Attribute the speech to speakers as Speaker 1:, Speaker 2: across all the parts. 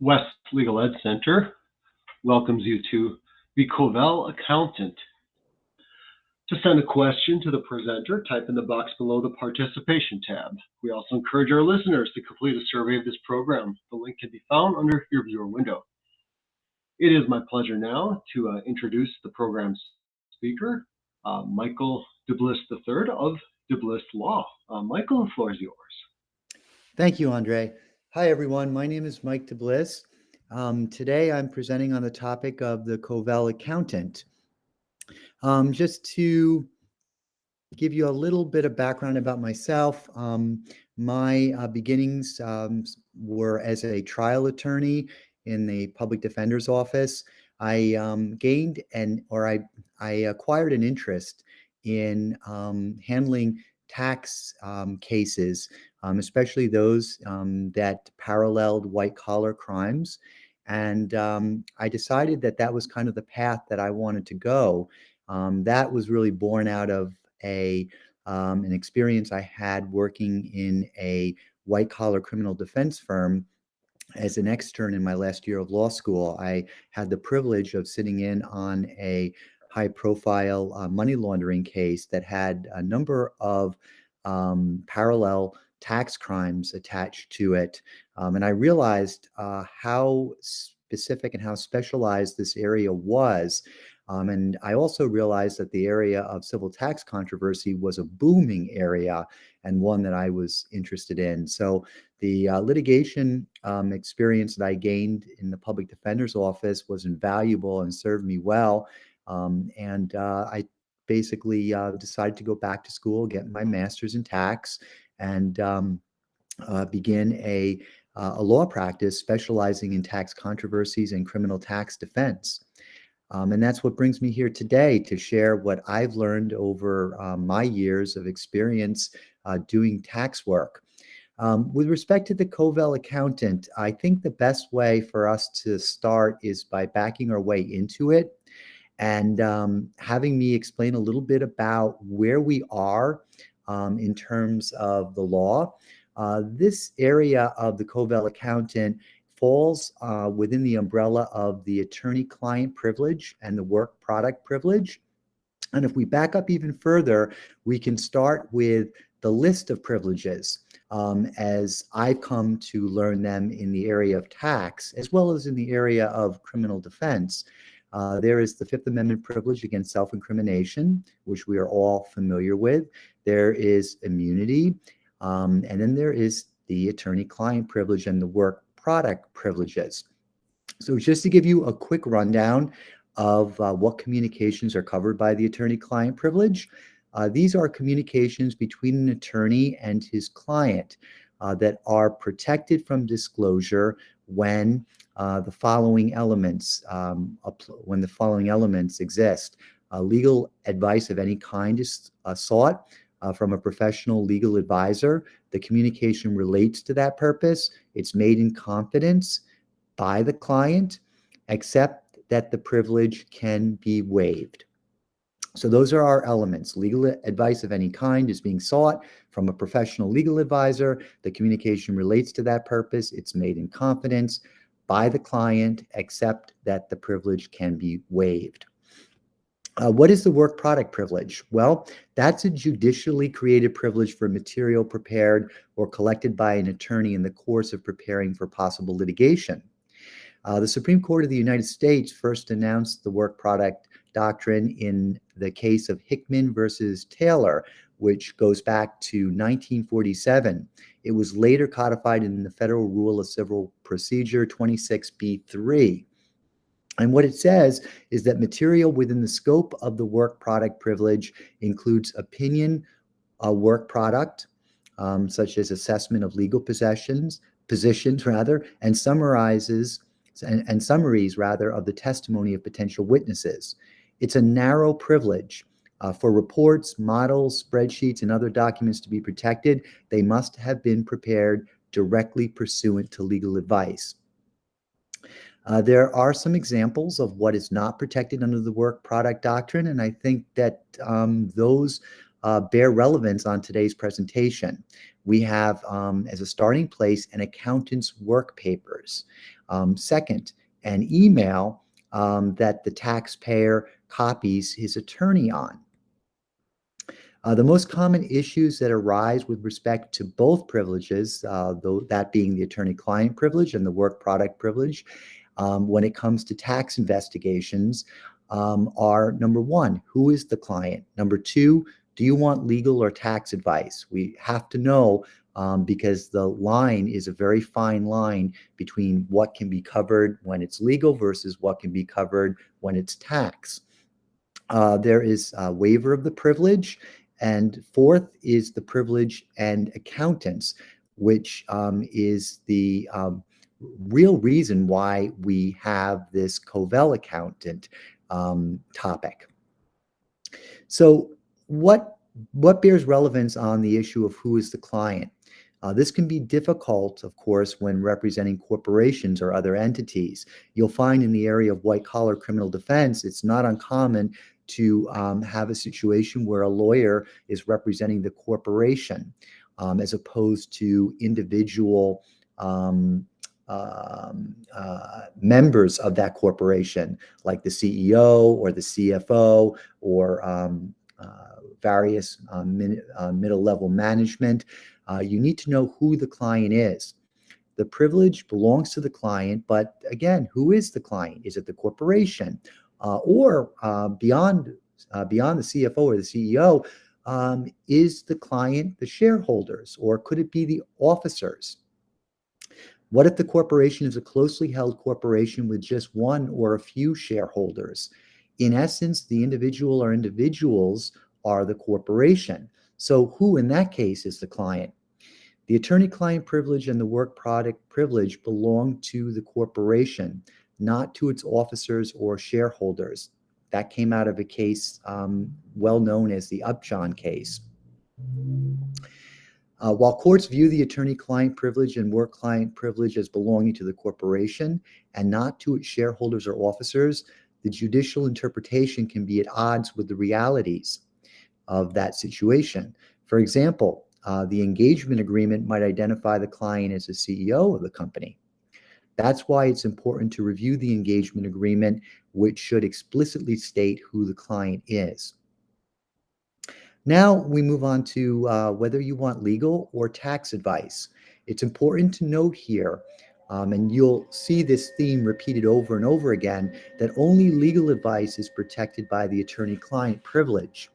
Speaker 1: West Legal Ed Center welcomes you to the Kovel Accountant. To send a question to the presenter, type in the box below the Participation tab. We also encourage our listeners to complete a survey of this program. The link can be found under your viewer window. It is my pleasure now to introduce the program's speaker, Michael DeBlis III of DeBlis Law. Michael, the floor is yours.
Speaker 2: Thank you, Andre. Hi, everyone. My name is Mike DeBlis. Today, I'm presenting on the topic of the Kovel Accountant. Just to give you a little bit of background about myself, my beginnings were as a trial attorney in the public defender's office. I acquired an interest in handling tax cases, especially those that paralleled white-collar crimes. And I decided that that was kind of the path that I wanted to go. That was really born out of an experience I had working in a white-collar criminal defense firm as an extern in my last year of law school. I had the privilege of sitting in on a high-profile money laundering case that had a number of parallel tax crimes attached to it. And I realized how specific and how specialized this area was. And I also realized that the area of civil tax controversy was a booming area and one that I was interested in. So the litigation experience that I gained in the public defender's office was invaluable and served me well. I basically decided to go back to school, get my master's in tax, and begin a law practice specializing in tax controversies and criminal tax defense. And that's what brings me here today to share what I've learned over my years of experience doing tax work. With respect to the Kovel Accountant, I think the best way for us to start is by backing our way into it and having me explain a little bit about where we are in terms of the law. This area of the Kovel Accountant falls within the umbrella of the attorney-client privilege and the work product privilege. And if we back up even further, we can start with the list of privileges as I've come to learn them in the area of tax, as well as in the area of criminal defense. There is the Fifth Amendment privilege against self-incrimination, which we are all familiar with. There is immunity, and then there is the attorney-client privilege and the work product privileges. So just to give you a quick rundown of what communications are covered by the attorney-client privilege, these are communications between an attorney and his client that are protected from disclosure when the following elements exist. Legal advice of any kind is sought from a professional legal advisor. The communication relates to that purpose. It's made in confidence by the client, except that the privilege can be waived. So those are our elements. Legal advice of any kind is being sought from a professional legal advisor. The communication relates to that purpose. It's made in confidence by the client, except that the privilege can be waived. What is the work product privilege? Well, that's a judicially created privilege for material prepared or collected by an attorney in the course of preparing for possible litigation. The Supreme Court of the United States first announced the work product doctrine in the case of Hickman versus Taylor, which goes back to 1947. It was later codified in the Federal Rule of Civil Procedure 26B3. And what it says is that material within the scope of the work product privilege includes opinion, work product, such as assessment of legal positions, and summaries of the testimony of potential witnesses. It's a narrow privilege. For reports, models, spreadsheets, and other documents to be protected, they must have been prepared directly pursuant to legal advice. There are some examples of what is not protected under the work product doctrine, and I think that those bear relevance on today's presentation. We have, as a starting place, an accountant's work papers. Second, an email that the taxpayer copies his attorney on. The most common issues that arise with respect to both privileges, though that being the attorney-client privilege and the work product privilege, when it comes to tax investigations, are number one, who is the client? Number two, do you want legal or tax advice? We have to know because the line is a very fine line between what can be covered when it's legal versus what can be covered when it's tax. There is a waiver of the privilege. And fourth is the privilege and accountants, which is the real reason why we have this Kovel Accountant topic. So what bears relevance on the issue of who is the client? This can be difficult, of course, when representing corporations or other entities. You'll find in the area of white-collar criminal defense, it's not uncommon to have a situation where a lawyer is representing the corporation as opposed to individual members of that corporation, like the CEO or the CFO or various middle-level management. You need to know who the client is. The privilege belongs to the client, but again, who is the client? Is it the corporation? Or beyond the CFO or the CEO, is the client the shareholders, or could it be the officers? What if the corporation is a closely held corporation with just one or a few shareholders? In essence, the individual or individuals are the corporation. So who in that case is the client? The attorney-client privilege and the work product privilege belong to the corporation, not to its officers or shareholders. That came out of a case well known as the Upjohn case. While courts view the attorney-client privilege and work-client privilege as belonging to the corporation and not to its shareholders or officers, the judicial interpretation can be at odds with the realities of that situation. For example, the engagement agreement might identify the client as the CEO of the company. That's why it's important to review the engagement agreement, which should explicitly state who the client is. Now we move on to whether you want legal or tax advice. It's important to note here, and you'll see this theme repeated over and over again, that only legal advice is protected by the attorney-client privilege.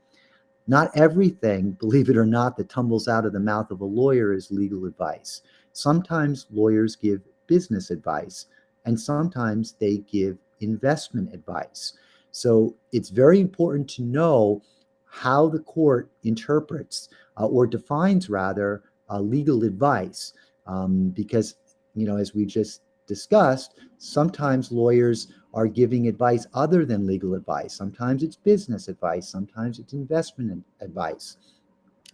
Speaker 2: Not everything, believe it or not, that tumbles out of the mouth of a lawyer is legal advice. Sometimes lawyers give business advice, and sometimes they give investment advice. So it's very important to know how the court interprets or defines, rather, legal advice, because, as we just discussed, sometimes lawyers are giving advice other than legal advice. Sometimes it's business advice, sometimes it's investment advice.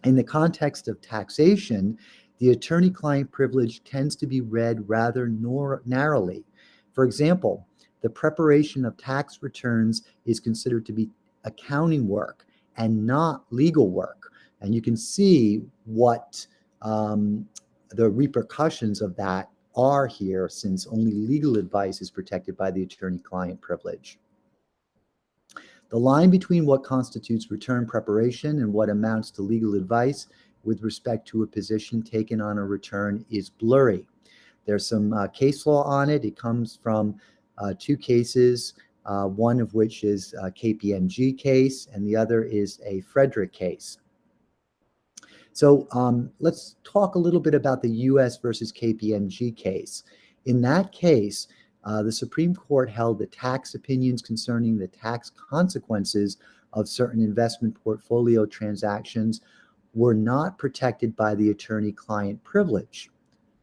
Speaker 2: In the context of taxation, the attorney-client privilege tends to be read rather narrowly. For example, the preparation of tax returns is considered to be accounting work and not legal work. And you can see what the repercussions of that are here, since only legal advice is protected by the attorney-client privilege. The line between what constitutes return preparation and what amounts to legal advice with respect to a position taken on a return is blurry. There's some case law on it. It comes from two cases, one of which is a KPMG case, and the other is a Frederick case. So let's talk a little bit about the U.S. versus KPMG case. In that case, the Supreme Court held that tax opinions concerning the tax consequences of certain investment portfolio transactions were not protected by the attorney-client privilege.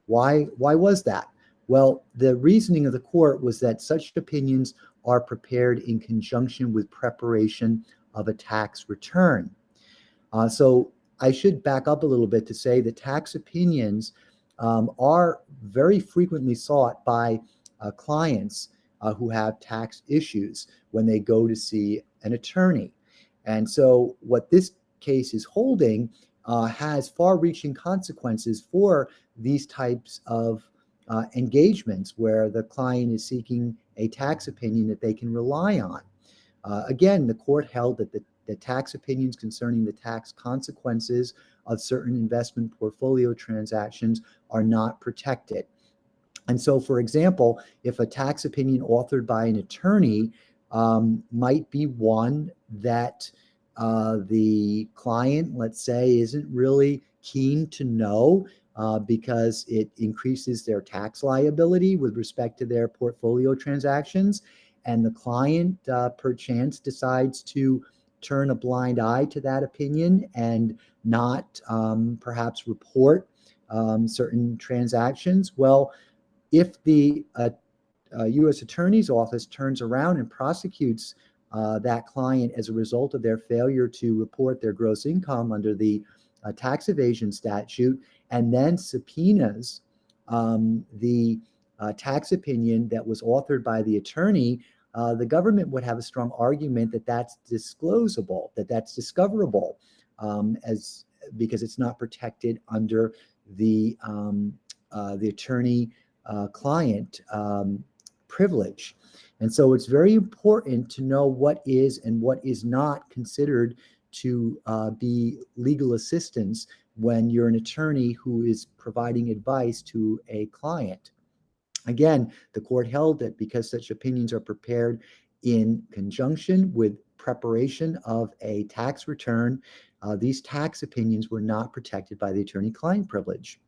Speaker 2: Why was that? Well, the reasoning of the court was that such opinions are prepared in conjunction with preparation of a tax return. So I should back up a little bit to say that tax opinions are very frequently sought by clients who have tax issues when they go to see an attorney. And so what this case is holding has far-reaching consequences for these types of engagements where the client is seeking a tax opinion that they can rely on. Again, the court held that the tax opinions concerning the tax consequences of certain investment portfolio transactions are not protected. And so, for example, if a tax opinion authored by an attorney might be one that the client, let's say, isn't really keen to know because it increases their tax liability with respect to their portfolio transactions, and the client perchance decides to turn a blind eye to that opinion and not perhaps report certain transactions. Well, if the U.S. Attorney's Office turns around and prosecutes that client as a result of their failure to report their gross income under the tax evasion statute, and then subpoenas the tax opinion that was authored by the attorney, the government would have a strong argument that that's disclosable, that that's discoverable, because it's not protected under the attorney client privilege. And so it's very important to know what is and what is not considered to be legal assistance when you're an attorney who is providing advice to a client. Again, the court held that because such opinions are prepared in conjunction with preparation of a tax return, these tax opinions were not protected by the attorney-client privilege.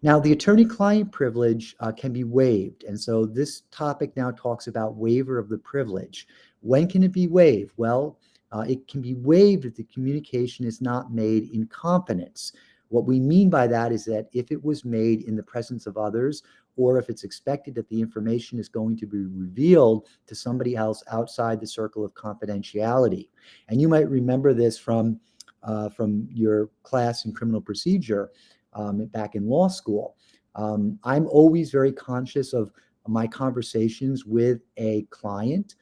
Speaker 2: Now, the attorney-client privilege can be waived. And so this topic now talks about waiver of the privilege. When can it be waived? Well, it can be waived if the communication is not made in confidence. What we mean by that is that if it was made in the presence of others, or if it's expected that the information is going to be revealed to somebody else outside the circle of confidentiality. And you might remember this from your class in criminal procedure back in law school. I'm always very conscious of my conversations with a client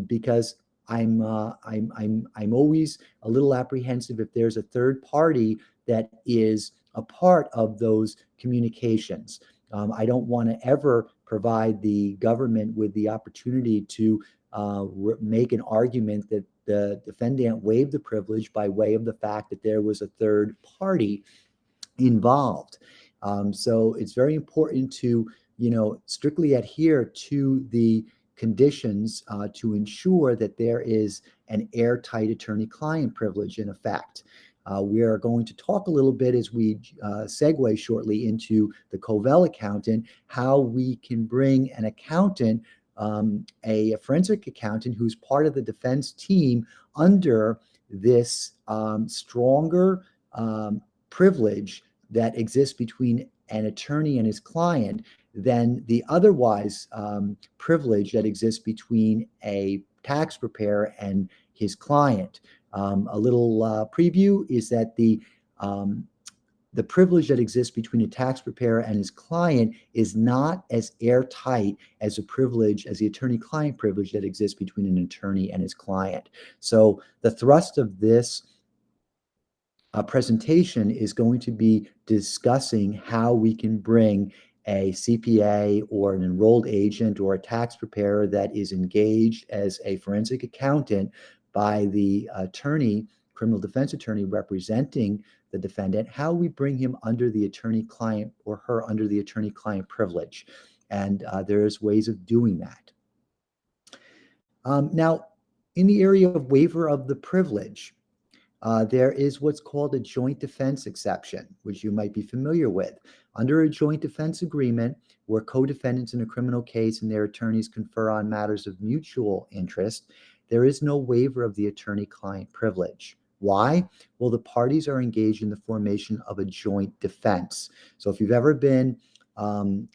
Speaker 2: because I'm always a little apprehensive if there's a third party that is a part of those communications. I don't want to ever provide the government with the opportunity to make an argument that the defendant waived the privilege by way of the fact that there was a third party involved. So it's very important to, strictly adhere to the conditions to ensure that there is an airtight attorney-client privilege in effect. We are going to talk a little bit as we segue shortly into the Kovel Accountant, how we can bring an accountant, a forensic accountant who's part of the defense team under this stronger privilege that exists between an attorney and his client than the otherwise privilege that exists between a tax preparer and his client. A little preview is that the privilege that exists between a tax preparer and his client is not as airtight as the attorney-client privilege that exists between an attorney and his client. So the thrust of this presentation is going to be discussing how we can bring a CPA or an enrolled agent or a tax preparer that is engaged as a forensic accountant by the attorney, criminal defense attorney representing the defendant, how we bring him under the attorney-client or her under the attorney-client privilege. And there's ways of doing that. Now, in the area of waiver of the privilege, there is what's called a joint defense exception, which you might be familiar with. Under a joint defense agreement, where co-defendants in a criminal case and their attorneys confer on matters of mutual interest, there is no waiver of the attorney-client privilege. Why? Well, the parties are engaged in the formation of a joint defense. So if you've ever been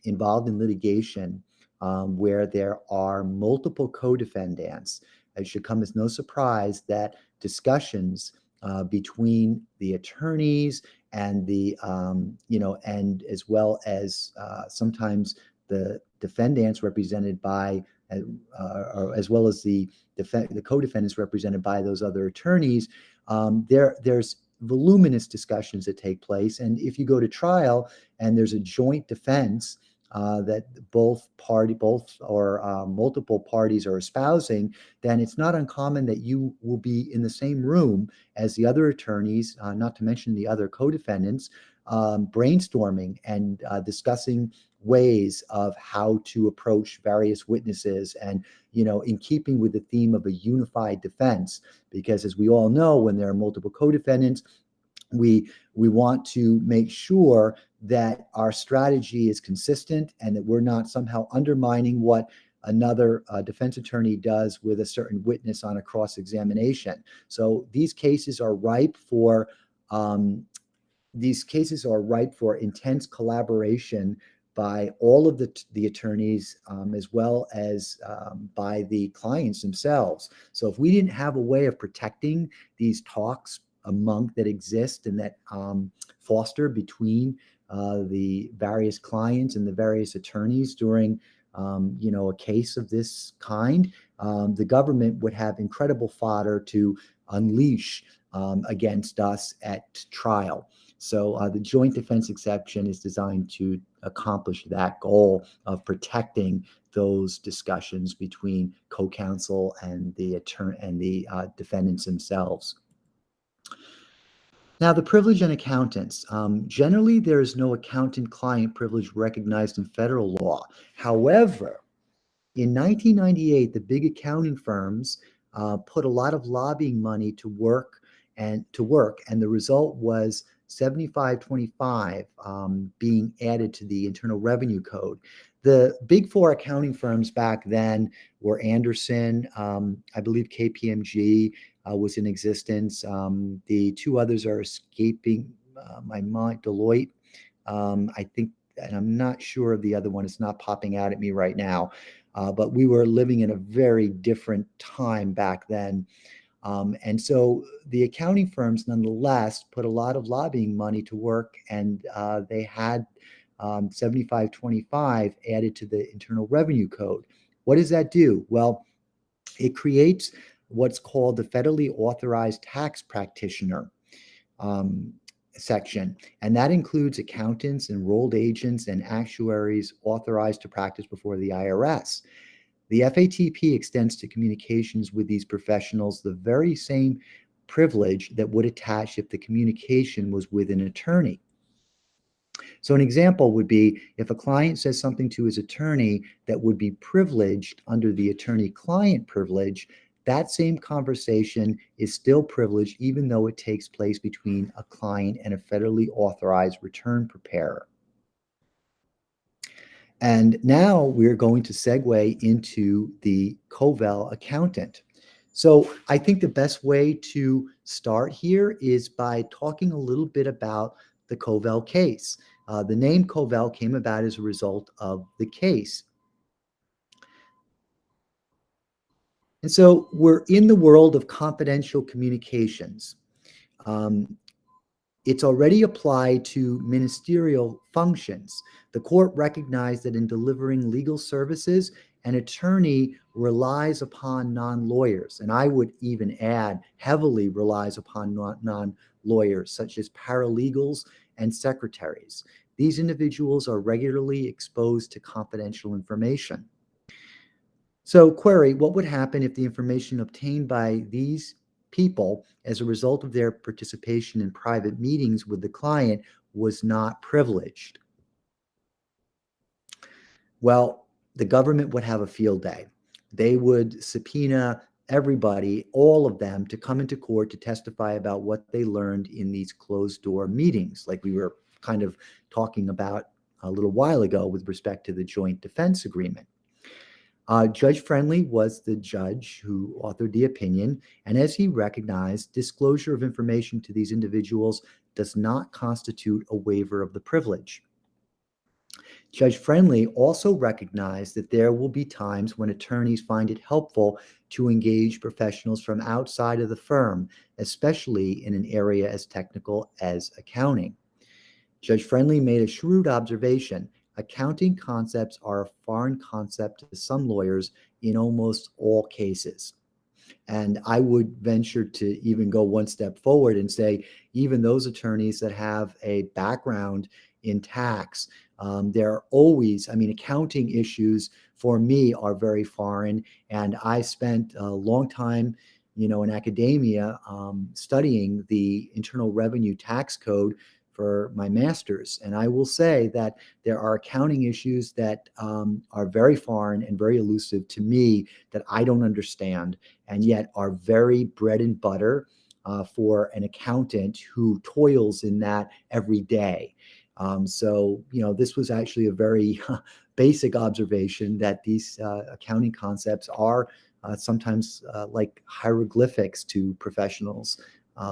Speaker 2: involved in litigation where there are multiple co-defendants, it should come as no surprise that discussions between the attorneys and the and as well as sometimes the defendants represented by as well as the co-defendants represented by those other attorneys there's voluminous discussions that take place. And if you go to trial and there's a joint defense that both or multiple parties are espousing, then it's not uncommon that you will be in the same room as the other attorneys, not to mention the other co-defendants, brainstorming and discussing ways of how to approach various witnesses, and in keeping with the theme of a unified defense. Because as we all know, when there are multiple co-defendants, we want to make sure that our strategy is consistent and that we're not somehow undermining what another defense attorney does with a certain witness on a cross-examination. So these cases are ripe for intense collaboration by all of the attorneys, as well as by the clients themselves. So if we didn't have a way of protecting these talks that exist and that foster between the various clients and the various attorneys during a case of this kind, the government would have incredible fodder to unleash against us at trial. So the joint defense exception is designed to accomplish that goal of protecting those discussions between co-counsel and the attorney and the defendants themselves. Now, the privilege on accountants. Generally, there is no accountant-client privilege recognized in federal law. However, in 1998, the big accounting firms put a lot of lobbying money to work, and the result was 7525 being added to the Internal Revenue Code. The big four accounting firms back then were Anderson, I believe KPMG was in existence. The two others are escaping my mind, Deloitte, I think, and I'm not sure of the other one. It's not popping out at me right now. But we were living in a very different time back then. And so the accounting firms, nonetheless, put a lot of lobbying money to work, and they had 7525 added to the Internal Revenue Code. What does that do? Well, it creates what's called the federally authorized tax practitioner section, and that includes accountants, enrolled agents, and actuaries authorized to practice before the IRS. The FATP extends to communications with these professionals the very same privilege that would attach if the communication was with an attorney. So an example would be if a client says something to his attorney that would be privileged under the attorney-client privilege, that same conversation is still privileged even though it takes place between a client and a federally authorized return preparer. And now we're going to segue into the Kovel Accountant. So I think the best way to start here is by talking a little bit about the Kovel case. The name Kovel came about as a result of the case. And so we're in the world of confidential communications. It's already applied to ministerial functions. The court recognized that in delivering legal services, an attorney relies upon non-lawyers, and I would even add heavily relies upon non-lawyers, such as paralegals and secretaries. These individuals are regularly exposed to confidential information. So, query, what would happen if the information obtained by these people as a result of their participation in private meetings with the client was not privileged? Well, the government would have a field day. They would subpoena everybody, all of them, to come into court to testify about what they learned in these closed-door meetings, like we were kind of talking about a little while ago with respect to the joint defense agreement. Judge Friendly was the judge who authored the opinion, and as he recognized, disclosure of information to these individuals does not constitute a waiver of the privilege. Judge Friendly also recognized that there will be times when attorneys find it helpful to engage professionals from outside of the firm, especially in an area as technical as accounting. Judge Friendly made a shrewd observation. Accounting concepts are a foreign concept to some lawyers in almost all cases. And I would venture to even go one step forward and say, even those attorneys that have a background in tax, there are always, I mean, accounting issues for me are very foreign. And I spent a long time, in academia, studying the Internal Revenue Tax Code for my master's. And I will say that there are accounting issues that are very foreign and very elusive to me that I don't understand, and yet are very bread and butter for an accountant who toils in that every day. So, this was actually a very basic observation that these accounting concepts are sometimes like hieroglyphics to professionals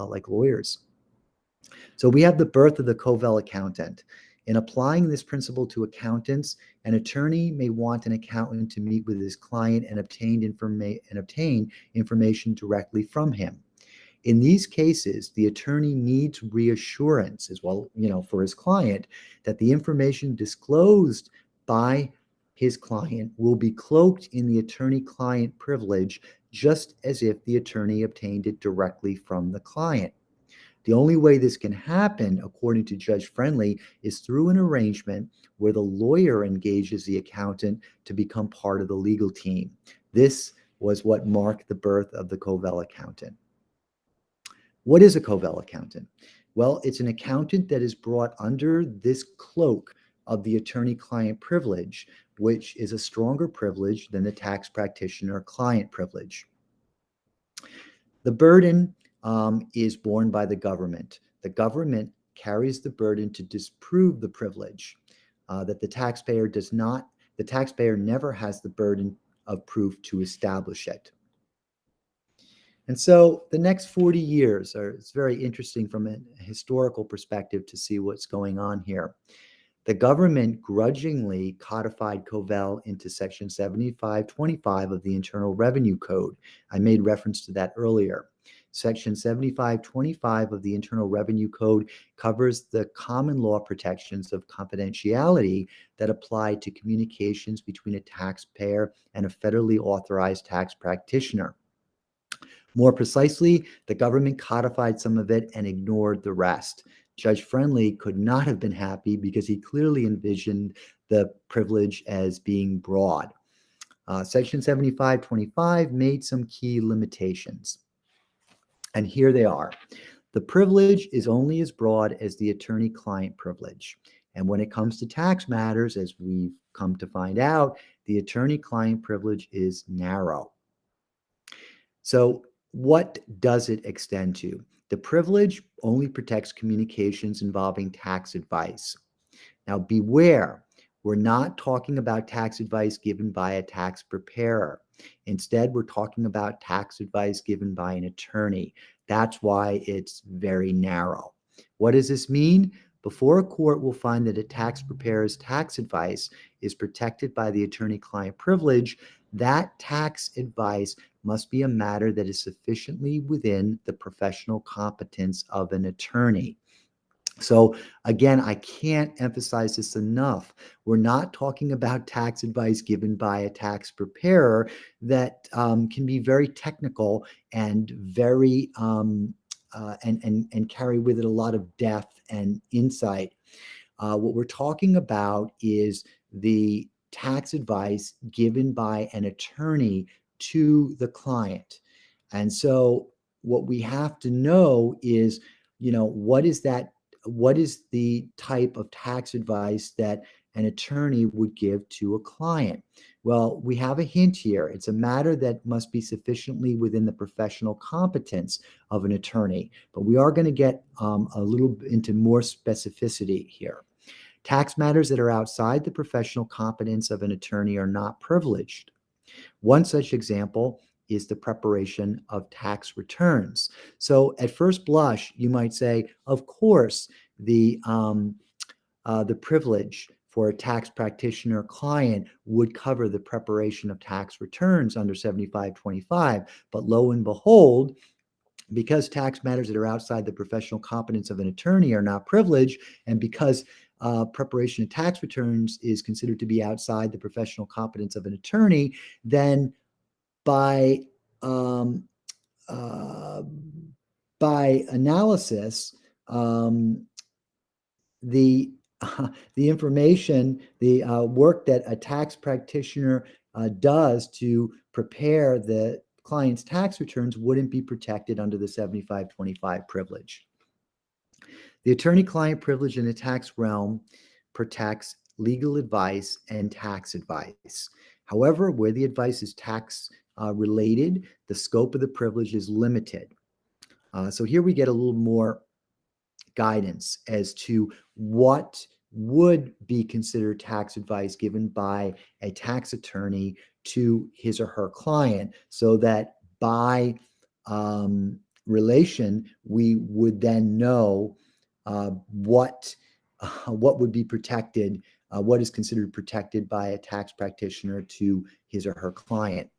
Speaker 2: like lawyers. So we have the birth of the Kovel Accountant. In applying this principle to accountants, an attorney may want an accountant to meet with his client and obtain information directly from him. In these cases, the attorney needs reassurance as well, for his client that the information disclosed by his client will be cloaked in the attorney-client privilege, just as if the attorney obtained it directly from the client. The only way this can happen, according to Judge Friendly, is through an arrangement where the lawyer engages the accountant to become part of the legal team. This was what marked the birth of the Kovel Accountant. What is a Kovel Accountant? Well, it's an accountant that is brought under this cloak of the attorney-client privilege, which is a stronger privilege than the tax practitioner-client privilege. The burden is borne by the government. The government carries the burden to disprove the privilege that the taxpayer does not. The taxpayer never has the burden of proof to establish it. And so the next 40 years it's very interesting from a historical perspective to see what's going on here. The government grudgingly codified Kovel into Section 7525 of the Internal Revenue Code. I made reference to that earlier. Section 7525 of the Internal Revenue Code covers the common law protections of confidentiality that apply to communications between a taxpayer and a federally authorized tax practitioner. More precisely, the government codified some of it and ignored the rest. Judge Friendly could not have been happy because he clearly envisioned the privilege as being broad. Section 7525 made some key limitations. And here they are. The privilege is only as broad as the attorney-client privilege. And when it comes to tax matters, as we've come to find out, the attorney-client privilege is narrow. So what does it extend to? The privilege only protects communications involving tax advice. Now beware, we're not talking about tax advice given by a tax preparer. Instead, we're talking about tax advice given by an attorney. That's why it's very narrow. What does this mean? Before a court will find that a tax preparer's tax advice is protected by the attorney-client privilege, that tax advice must be a matter that is sufficiently within the professional competence of an attorney. So again, I can't emphasize this enough. We're not talking about tax advice given by a tax preparer that can be very technical and very and carry with it a lot of depth and insight. What we're talking about is the tax advice given by an attorney to the client. And so what we have to know is, what is the type of tax advice that an attorney would give to a client? Well, we have a hint here. It's a matter that must be sufficiently within the professional competence of an attorney, but we are going to get a little into more specificity here. Tax matters that are outside the professional competence of an attorney are not privileged. One such example is the preparation of tax returns. So at first blush, you might say, of course, the privilege for a tax practitioner client would cover the preparation of tax returns under 7525. But lo and behold, because tax matters that are outside the professional competence of an attorney are not privileged, and because preparation of tax returns is considered to be outside the professional competence of an attorney, then by uh, by analysis, the the information, the work that a tax practitioner does to prepare the client's tax returns wouldn't be protected under the 75/25 privilege. The attorney-client privilege in the tax realm protects legal advice and tax advice. However, where the advice is tax related, the scope of the privilege is limited. So here we get a little more guidance as to what would be considered tax advice given by a tax attorney to his or her client, so that by relation, we would then know what would be protected, what is considered protected by a tax practitioner to his or her client.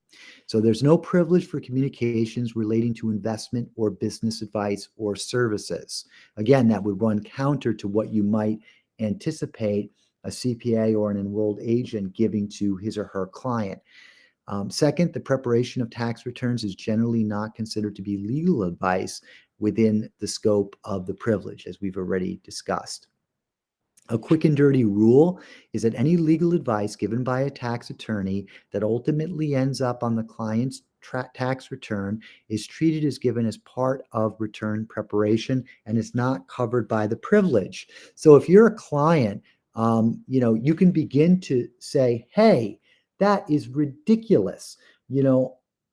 Speaker 2: So there's no privilege for communications relating to investment or business advice or services. Again, that would run counter to what you might anticipate a CPA or an enrolled agent giving to his or her client. Second, the preparation of tax returns is generally not considered to be legal advice within the scope of the privilege, as we've already discussed. A quick and dirty rule is that any legal advice given by a tax attorney that ultimately ends up on the client's tax return is treated as given as part of return preparation and is not covered by the privilege. So if you're a client, you can begin to say, hey, that is ridiculous.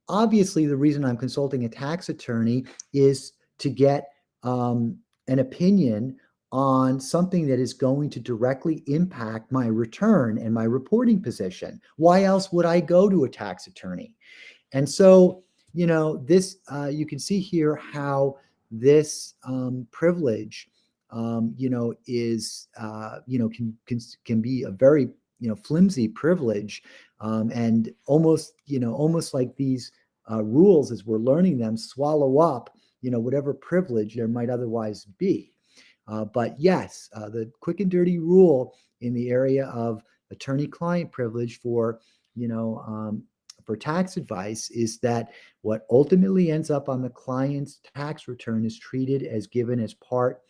Speaker 2: Obviously, the reason I'm consulting a tax attorney is to get an opinion on something that is going to directly impact my return and my reporting position. Why else would I go to a tax attorney? And so, this you can see here how this privilege, is can be a very flimsy privilege, and almost like these rules, as we're learning them, swallow up whatever privilege there might otherwise be. But yes, the quick and dirty rule in the area of attorney-client privilege for tax advice is that what ultimately ends up on the client's tax return is treated as given as part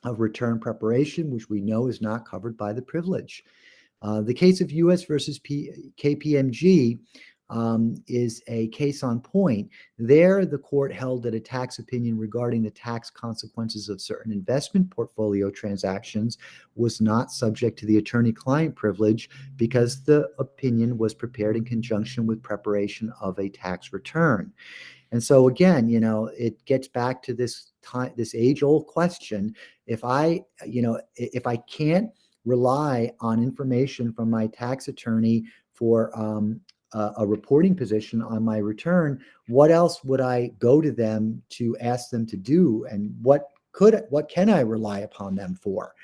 Speaker 2: of return preparation, which we know is not covered by the privilege. The case of U.S. versus KPMG is a case on point. There, the court held that a tax opinion regarding the tax consequences of certain investment portfolio transactions was not subject to the attorney-client privilege because the opinion was prepared in conjunction with preparation of a tax return. And so again, it gets back to this age-old question. If I can't rely on information from my tax attorney for a reporting position on my return, what else would I go to them to ask them to do, and what can I rely upon them for?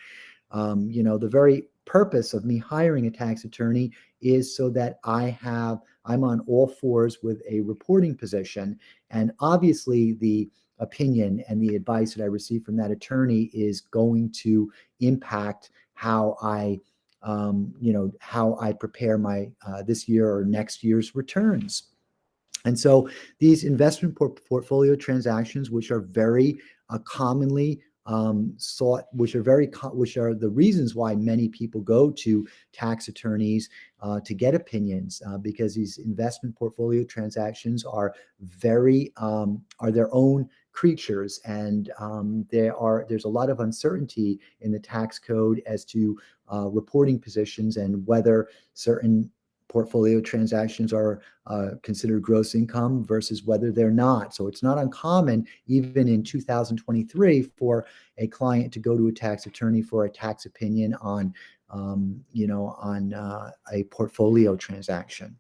Speaker 2: The very purpose of me hiring a tax attorney is so that I'm on all fours with a reporting position, and obviously the opinion and the advice that I receive from that attorney is going to impact how I prepare my this year or next year's returns. And so these investment portfolio transactions, which are very commonly sought, which are the reasons why many people go to tax attorneys to get opinions, because these investment portfolio transactions are are their own creatures, and there's a lot of uncertainty in the tax code as to reporting positions and whether certain portfolio transactions are considered gross income versus whether they're not. So it's not uncommon, even in 2023, for a client to go to a tax attorney for a tax opinion on a portfolio transaction.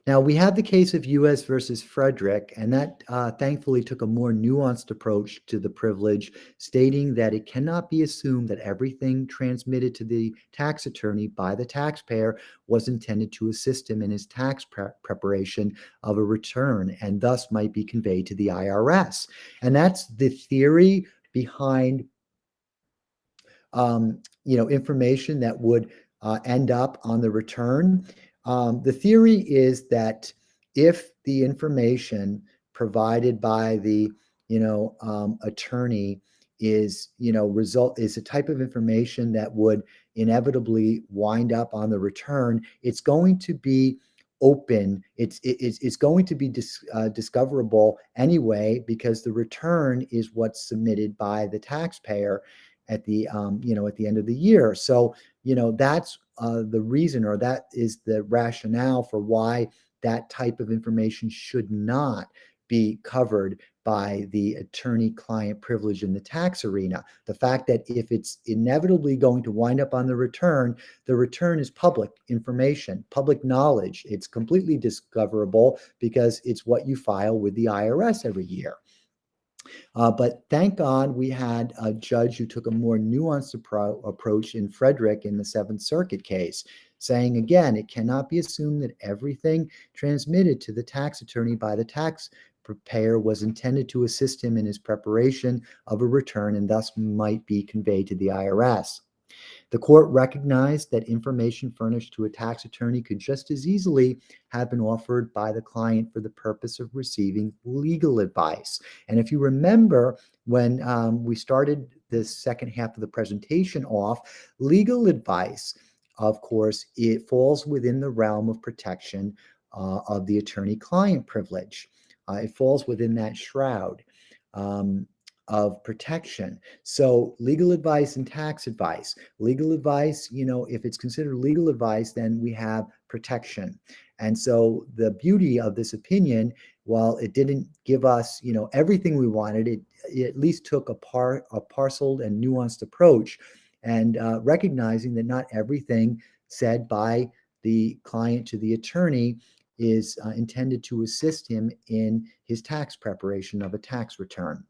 Speaker 2: Now, we have the case of U.S. versus Frederick, and that thankfully took a more nuanced approach to the privilege, stating that it cannot be assumed that everything transmitted to the tax attorney by the taxpayer was intended to assist him in his tax preparation of a return, and thus might be conveyed to the IRS. And that's the theory behind information that would end up on the return. The theory is that if the information provided by the attorney is a type of information that would inevitably wind up on the return, it's going to be open. It's going to be discoverable anyway, because the return is what's submitted by the taxpayer at the at the end of the year. So that's the reason, or that is the rationale for why that type of information should not be covered by the attorney-client privilege in the tax arena. The fact that if it's inevitably going to wind up on the return is public information, public knowledge. It's completely discoverable because it's what you file with the IRS every year. But thank God we had a judge who took a more nuanced approach in Frederick in the Seventh Circuit case, saying, again, it cannot be assumed that everything transmitted to the tax attorney by the taxpayer was intended to assist him in his preparation of a return and thus might be conveyed to the IRS. The court recognized that information furnished to a tax attorney could just as easily have been offered by the client for the purpose of receiving legal advice. And if you remember, when we started this second half of the presentation off, legal advice, of course, it falls within the realm of protection of the attorney-client privilege. It falls within that shroud of protection. So legal advice and tax advice. Legal advice, if it's considered legal advice, then we have protection. And so the beauty of this opinion, while it didn't give us, everything we wanted, it at least took a parceled and nuanced approach, and recognizing that not everything said by the client to the attorney is intended to assist him in his tax preparation of a tax return.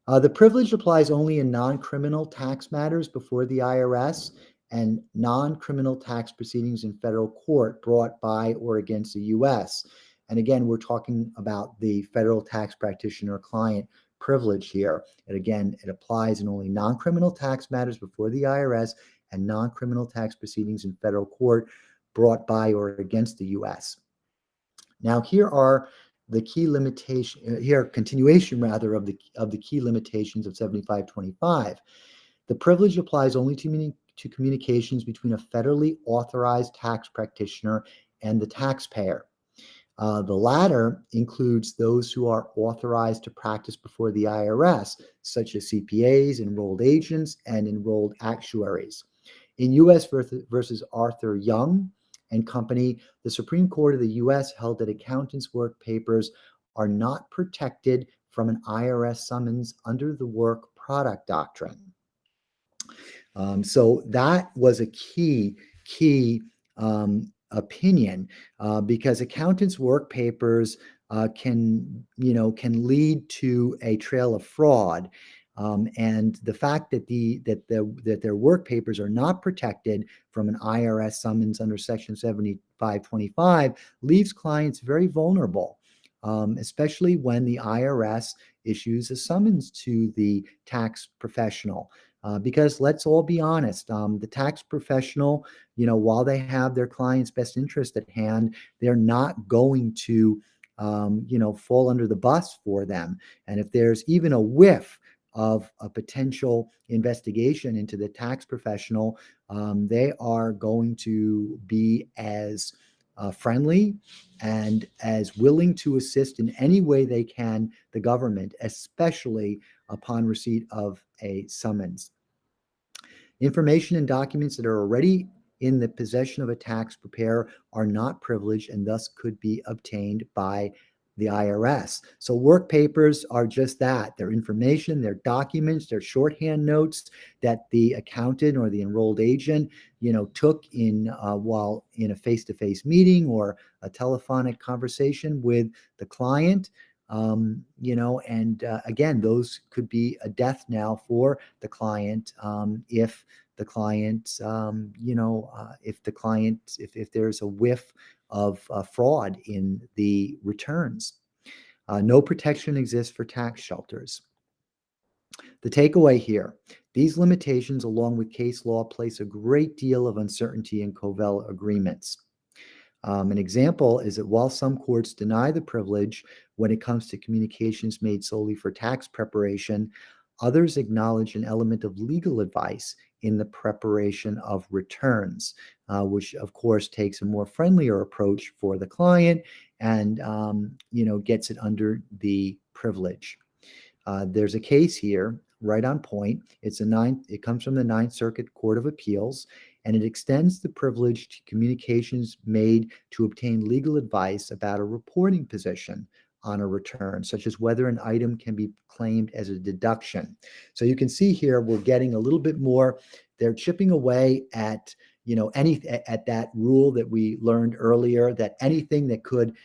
Speaker 2: The privilege applies only in non-criminal tax matters before the IRS and non-criminal tax proceedings in federal court brought by or against the U.S. And again, we're talking about the federal tax practitioner client privilege here. And again, it applies in only non-criminal tax matters before the IRS and non-criminal tax proceedings in federal court brought by or against the U.S. Now, here are the key limitation, continuation rather of the key limitations of 7525. The privilege applies only to communications between a federally authorized tax practitioner and the taxpayer. The latter includes those who are authorized to practice before the IRS, such as CPAs, enrolled agents, and enrolled actuaries. In U.S. versus Arthur Young and Company, the Supreme Court of the U.S. held that accountants' work papers are not protected from an IRS summons under the work product doctrine. So that was a key opinion, because accountants' work papers can lead to a trail of fraud. And the fact that their work papers are not protected from an IRS summons under Section 7525 leaves clients very vulnerable, especially when the IRS issues a summons to the tax professional. Because let's all be honest, the tax professional, while they have their client's best interest at hand, they're not going to, fall under the bus for them. And if there's even a whiff of a potential investigation into the tax professional, they are going to be as friendly and as willing to assist in any way they can the government, especially upon receipt of a summons. Information and documents that are already in the possession of a tax preparer are not privileged and thus could be obtained by the IRS. So work papers are just that. They're information, they're documents, they're shorthand notes that the accountant or the enrolled agent, took in while in a face-to-face meeting or a telephonic conversation with the client. Again, those could be a death knell for the client if the client, if there's a whiff of fraud in the returns. No protection exists for tax shelters. The takeaway here, These limitations, along with case law, place a great deal of uncertainty in Kovel agreements. An example is that while some courts deny the privilege when it comes to communications made solely for tax preparation, others acknowledge an element of legal advice in the preparation of returns, which of course takes a more friendlier approach for the client and gets it under the privilege. There's a case here right on point. It comes from the Ninth Circuit Court of Appeals, and it extends the privilege to communications made to obtain legal advice about a reporting position on a return, such as whether an item can be claimed as a deduction. So you can see here we're getting a little bit more. They're chipping away at at that rule that we learned earlier, that anything that could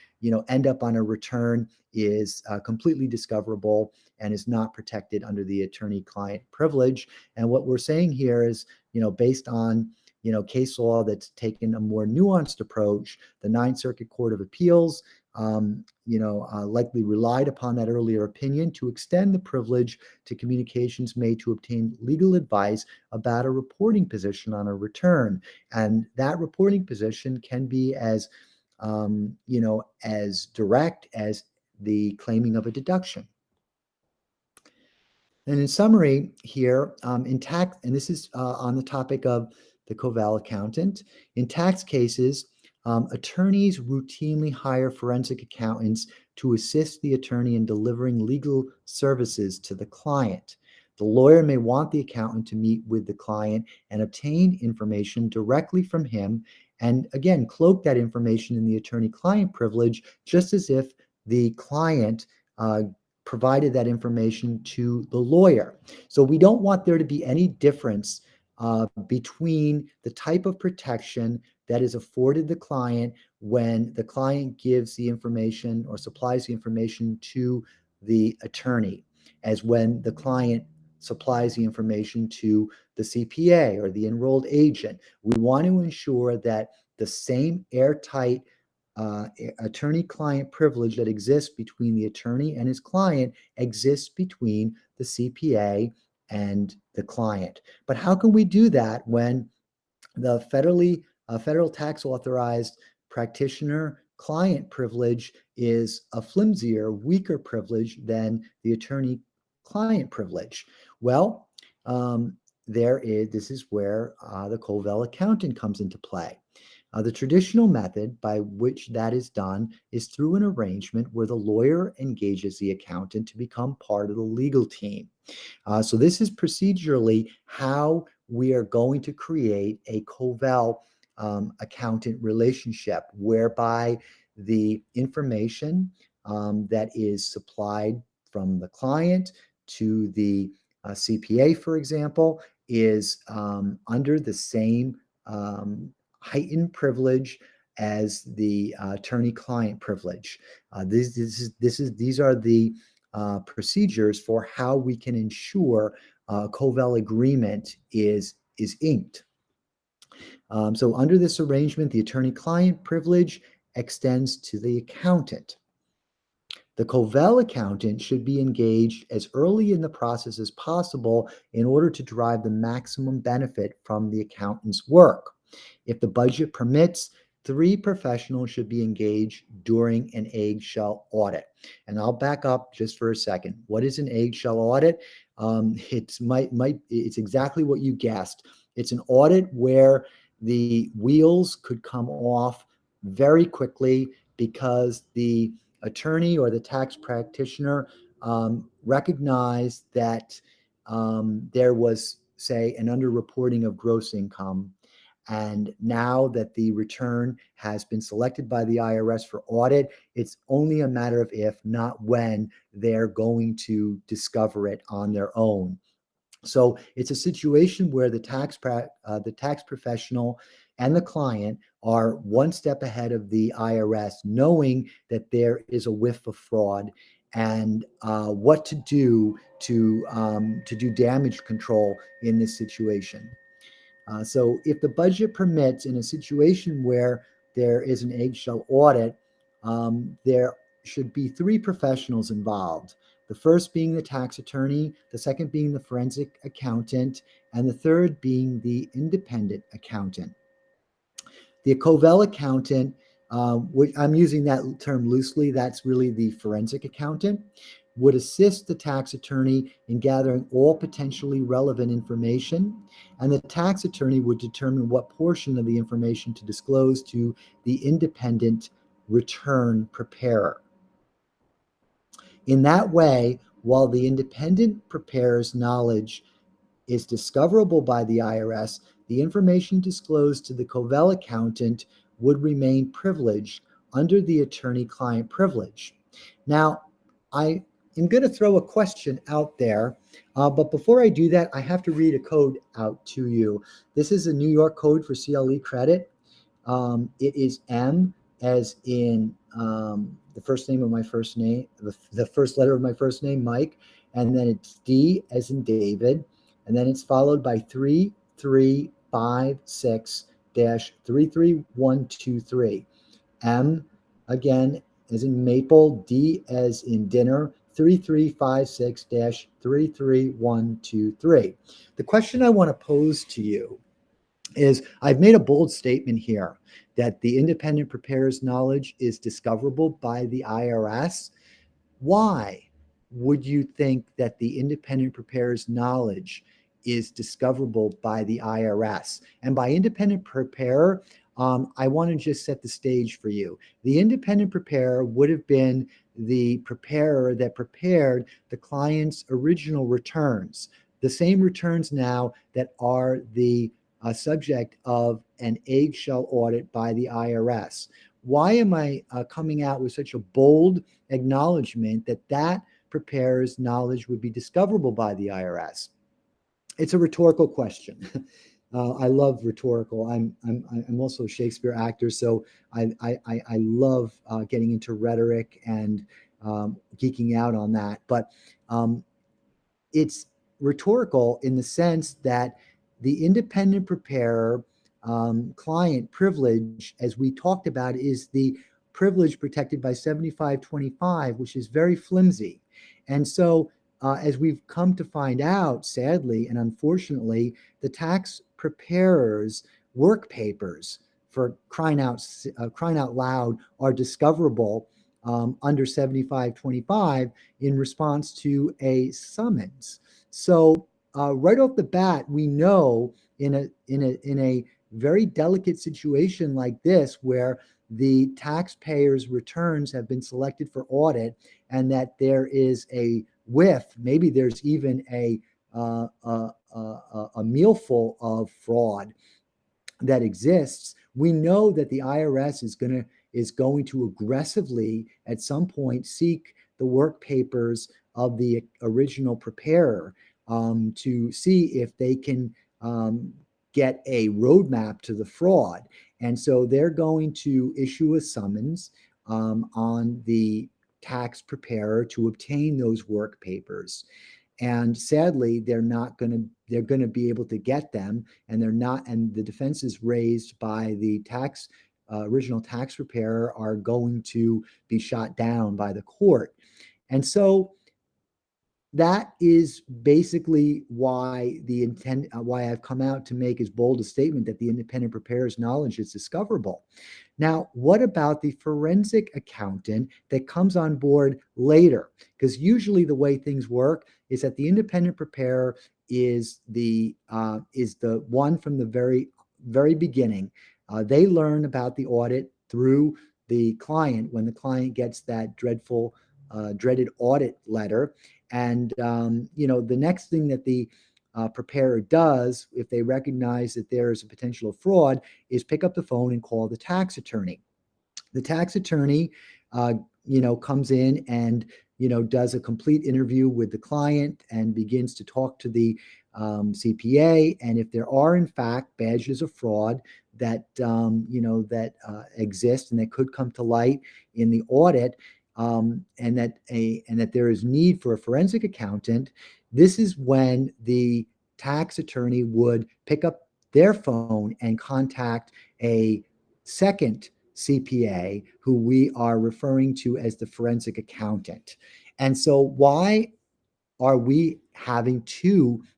Speaker 2: end up on a return is completely discoverable and is not protected under the attorney-client privilege. And what we're saying here is, based on case law that's taken a more nuanced approach, the Ninth Circuit Court of Appeals likely relied upon that earlier opinion to extend the privilege to communications made to obtain legal advice about a reporting position on a return. And that reporting position can be as as direct as the claiming of a deduction. And in summary here, in tax, and this is on the topic of the Kovel Accountant, in tax cases, attorneys routinely hire forensic accountants to assist the attorney in delivering legal services to the client. The lawyer may want the accountant to meet with the client and obtain information directly from him, and again, cloak that information in the attorney-client privilege, just as if the client provided that information to the lawyer. So we don't want there to be any difference between the type of protection that is afforded the client when the client gives the information or supplies the information to the attorney, as when the client supplies the information to the CPA or the enrolled agent. We want to ensure that the same airtight attorney-client privilege that exists between the attorney and his client exists between the CPA and the client. But how can we do that when the federal tax authorized practitioner client privilege is a flimsier, weaker privilege than the attorney client privilege? Well, this is where the Kovel Accountant comes into play. The traditional method by which that is done is through an arrangement where the lawyer engages the accountant to become part of the legal team. So this is procedurally how we are going to create a Kovel accountant relationship, whereby the information that is supplied from the client to the CPA, for example, is under the same heightened privilege as the attorney-client privilege. These are the procedures for how we can ensure Kovel agreement is inked. So under this arrangement, the attorney-client privilege extends to the accountant. The Kovel accountant should be engaged as early in the process as possible in order to derive the maximum benefit from the accountant's work. If the budget permits, 3 professionals should be engaged during an eggshell audit. And I'll back up just for a second. What is an eggshell audit? It's exactly what you guessed. It's an audit where the wheels could come off very quickly because the attorney or the tax practitioner recognized that there was, say, an underreporting of gross income. And now that the return has been selected by the IRS for audit, it's only a matter of if, not when, they're going to discover it on their own. So it's a situation where the tax professional and the client are one step ahead of the IRS, knowing that there is a whiff of fraud and what to do to do damage control in this situation. So if the budget permits, in a situation where there is an eggshell audit, there should be 3 professionals involved. The first being the tax attorney, the second being the forensic accountant, and the third being the independent accountant. The Kovel accountant, which I'm using that term loosely, that's really the forensic accountant, would assist the tax attorney in gathering all potentially relevant information, and the tax attorney would determine what portion of the information to disclose to the independent return preparer. In that way, while the independent preparer's knowledge is discoverable by the IRS, the information disclosed to the Kovel accountant would remain privileged under the attorney-client privilege. Now, I am going to throw a question out there, but before I do that, I have to read a code out to you. This is a New York code for CLE credit. It is M as in the first name of my first name, the first letter of my first name, Mike, and then it's D as in David, and then it's followed by 3356-33123. M again as in Maple, D as in dinner, 3356-33123. The question I want to pose to you is, I've made a bold statement here that the independent preparer's knowledge is discoverable by the IRS. Why would you think that the independent preparer's knowledge is discoverable by the IRS? And by independent preparer, I want to just set the stage for you. The independent preparer would have been the preparer that prepared the client's original returns, the same returns now that are the subject of an eggshell audit by the IRS. Why am I coming out with such a bold acknowledgement that that preparer's knowledge would be discoverable by the IRS? It's a rhetorical question. I love rhetorical. I'm also a Shakespeare actor, so I love getting into rhetoric and geeking out on that. But it's rhetorical in the sense that the independent preparer client privilege, as we talked about, is the privilege protected by 7525, which is very flimsy. And so as we've come to find out, sadly and unfortunately, the tax preparer's work papers, for crying out loud, are discoverable under 7525 in response to a summons. So right off the bat, we know in a very delicate situation like this, where the taxpayer's returns have been selected for audit, and that there is a whiff, maybe there's even a mealful of fraud that exists, we know that the IRS is going to aggressively at some point seek the work papers of the original preparer to see if they can get a roadmap to the fraud. And so they're going to issue a summons on the tax preparer to obtain those work papers. And sadly, they're going to be able to get them, and they're not, and the defenses raised by the original tax preparer are going to be shot down by the court. And so that is basically why why I've come out to make as bold a statement that the independent preparer's knowledge is discoverable. Now, what about the forensic accountant that comes on board later? Because usually the way things work is that the independent preparer is the one from the very beginning. They learn about the audit through the client when the client gets that dreaded audit letter. And the next thing that the preparer does, if they recognize that there is a potential of fraud, is pick up the phone and call the tax attorney. The tax attorney, comes in and does a complete interview with the client and begins to talk to the CPA. And if there are in fact badges of fraud that exist and that could come to light in the audit, and that there is need for a forensic accountant, this is when the tax attorney would pick up their phone and contact a second CPA, who we are referring to as the forensic accountant. And so are we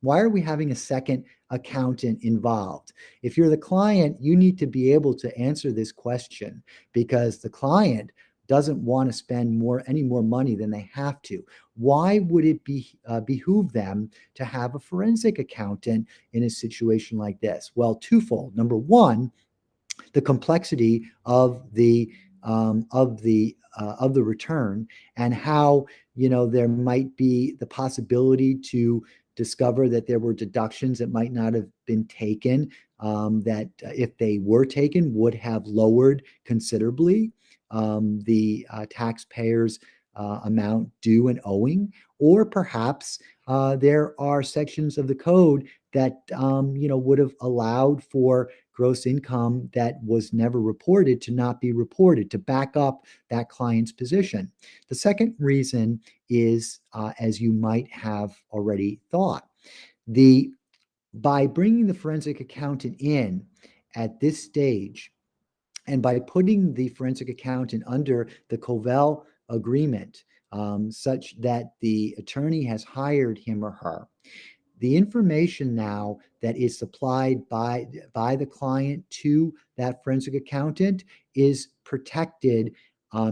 Speaker 2: why are we having a second accountant involved? If you're the client, you need to be able to answer this question, because the client doesn't want to spend any more money than they have to. Why would it behoove them to have a forensic accountant in a situation like this? Well, twofold. Number one, the complexity of the return, and how there might be the possibility to discover that there were deductions that might not have been taken, that if they were taken would have lowered considerably the taxpayers' amount due and owing. Or perhaps there are sections of the code that would have allowed for gross income that was never reported to not be reported, to back up that client's position. The second reason is, as you might have already thought, by bringing the forensic accountant in at this stage, and by putting the forensic accountant under the Kovel agreement, such that the attorney has hired him or her, the information now that is supplied by the client to that forensic accountant is protected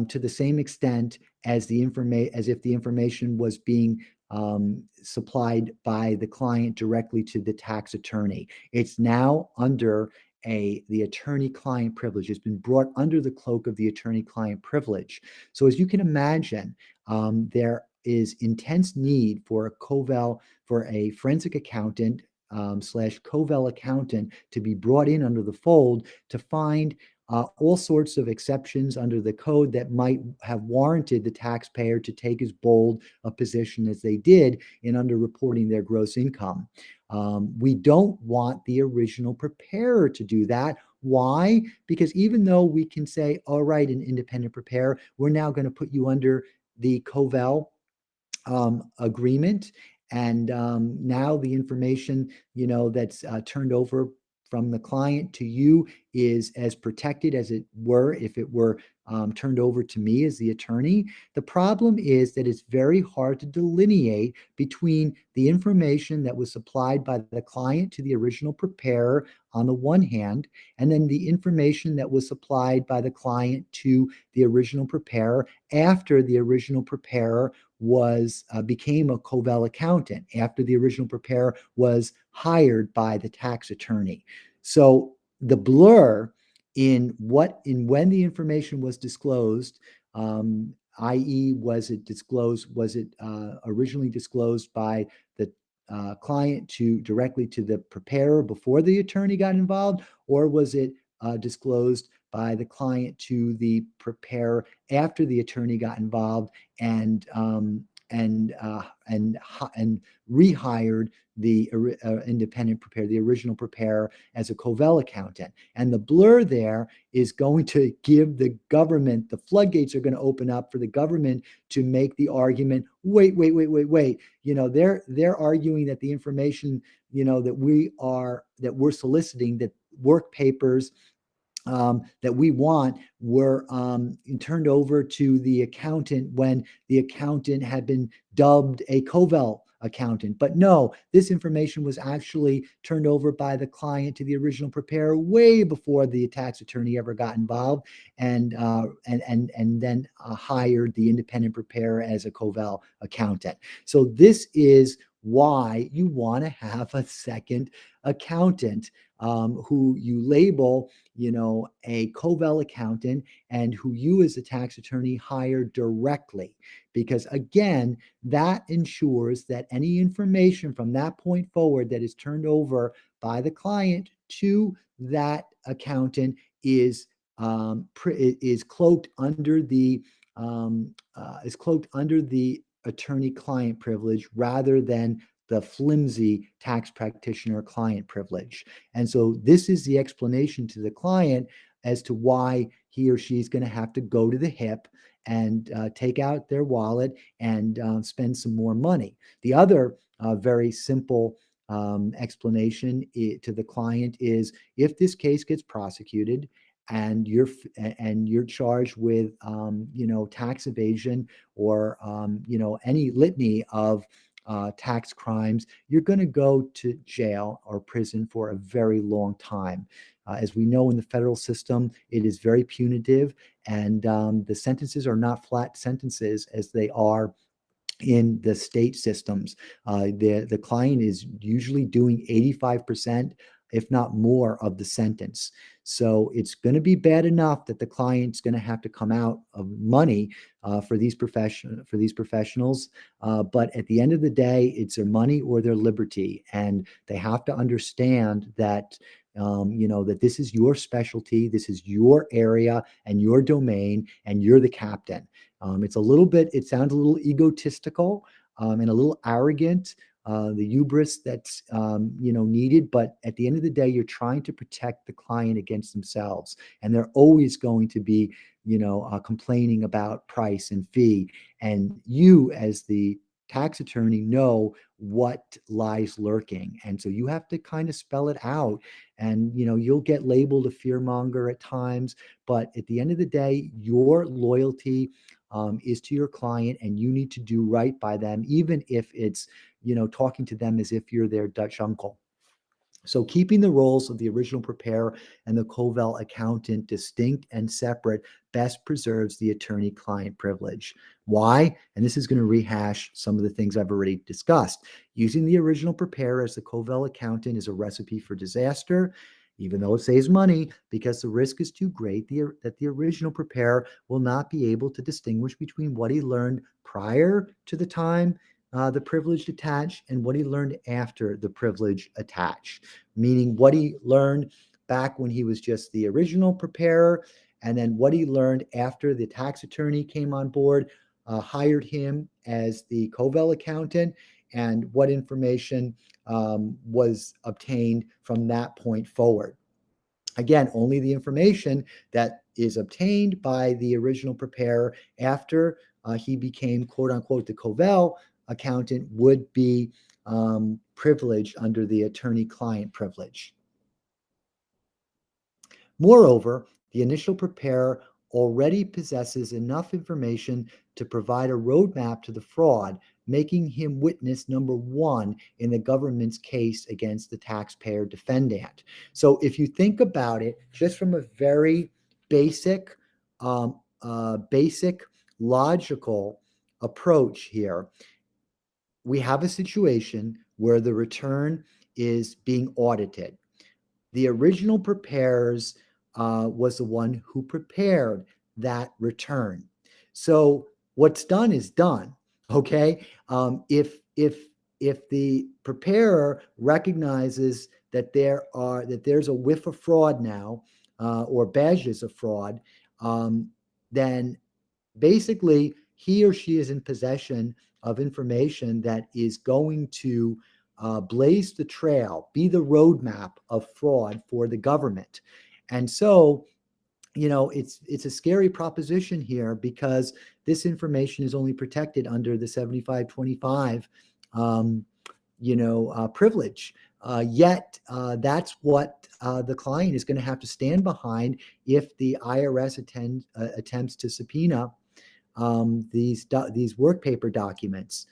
Speaker 2: to the same extent as if the information was being supplied by the client directly to the tax attorney. It's now under the attorney-client privilege. It's been brought under the cloak of the attorney-client privilege. So as you can imagine, there is intense need for a forensic accountant slash Kovel accountant to be brought in under the fold to find all sorts of exceptions under the code that might have warranted the taxpayer to take as bold a position as they did in underreporting their gross income. We don't want the original preparer to do that. Why? Because even though we can say, all right, an independent preparer, we're now going to put you under the Kovel agreement, and now the information that's turned over from the client to you is as protected as it were if it were turned over to me as the attorney. The problem is that it's very hard to delineate between the information that was supplied by the client to the original preparer on the one hand, and then the information that was supplied by the client to the original preparer after the original preparer became a Kovel accountant, after the original preparer was hired by the tax attorney. So the blur in when the information was disclosed, i.e., was it originally disclosed by the client directly to the preparer before the attorney got involved, or was it disclosed by the client to the preparer after the attorney got involved and rehired the independent preparer, the original preparer, as a Kovel accountant? And the blur there is going to give the government, the floodgates are going to open up for the government to make the argument, wait. They're arguing that the information, that we're soliciting, that work papers that we want were turned over to the accountant when the accountant had been dubbed a Kovel accountant. But no, this information was actually turned over by the client to the original preparer way before the tax attorney ever got involved, and then hired the independent preparer as a Kovel accountant. So this is why you want to have a second accountant who you label, a Kovel accountant, and who you as a tax attorney hire directly. Because again, that ensures that any information from that point forward that is turned over by the client to that accountant is cloaked under the attorney-client privilege rather than the flimsy tax practitioner client privilege. And so this is the explanation to the client as to why he or she is going to have to go to the hip and take out their wallet and spend some more money. The other very simple explanation to the client is, if this case gets prosecuted and you're charged with tax evasion or any litany of tax crimes, you're going to go to jail or prison for a very long time. As we know in the federal system, it is very punitive, and the sentences are not flat sentences as they are in the state systems. The client is usually doing 85%, if not more, of the sentence. So it's going to be bad enough that the client's going to have to come out of money for these professionals. But at the end of the day, it's their money or their liberty, and they have to understand that. That this is your specialty, this is your area and your domain, and you're the captain. It sounds a little egotistical and a little arrogant, the hubris that's needed. But at the end of the day, you're trying to protect the client against themselves, and they're always going to be, complaining about price and fee. And you, as the tax attorney, know what lies lurking, and so you have to kind of spell it out. And you'll get labeled a fearmonger at times, but at the end of the day, your loyalty is to your client, and you need to do right by them, even if it's, talking to them as if you're their Dutch uncle. So keeping the roles of the original preparer and the Kovel accountant distinct and separate best preserves the attorney-client privilege. Why? And this is going to rehash some of the things I've already discussed. Using the original preparer as the Kovel accountant is a recipe for disaster, even though it saves money, because the risk is too great that the original preparer will not be able to distinguish between what he learned prior to the time the privilege attached and what he learned after the privilege attached, meaning what he learned back when he was just the original preparer, and then what he learned after the tax attorney came on board, hired him as the Kovel accountant, and what information was obtained from that point forward. Again, only the information that is obtained by the original preparer after he became, quote unquote, the Kovel accountant would be privileged under the attorney-client privilege. Moreover, the initial preparer already possesses enough information to provide a roadmap to the fraud, making him witness number one in the government's case against the taxpayer defendant. So if you think about it, just from a very basic logical approach here, we have a situation where the return is being audited. The original preparers was the one who prepared that return. So what's done is done. Okay. If the preparer recognizes that there's a whiff of fraud now, or badges of fraud, then basically he or she is in possession of information that is going to blaze the trail, be the roadmap of fraud for the government. And so, it's a scary proposition here, because this information is only protected under the 7525 privilege. Yet that's what the client is going to have to stand behind if the IRS attempts to subpoena these work paper documents.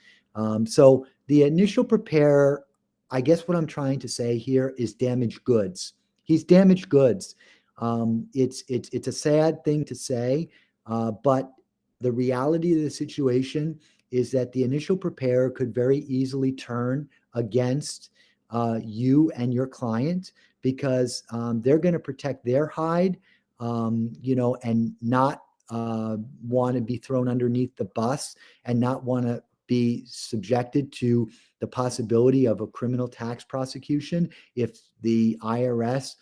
Speaker 2: So the initial preparer, I guess what I'm trying to say here, is damaged goods. He's damaged goods. It's a sad thing to say, but the reality of the situation is that the initial preparer could very easily turn against you and your client, because they're going to protect their hide, and not want to be thrown underneath the bus, and not want to be subjected to the possibility of a criminal tax prosecution if the IRS,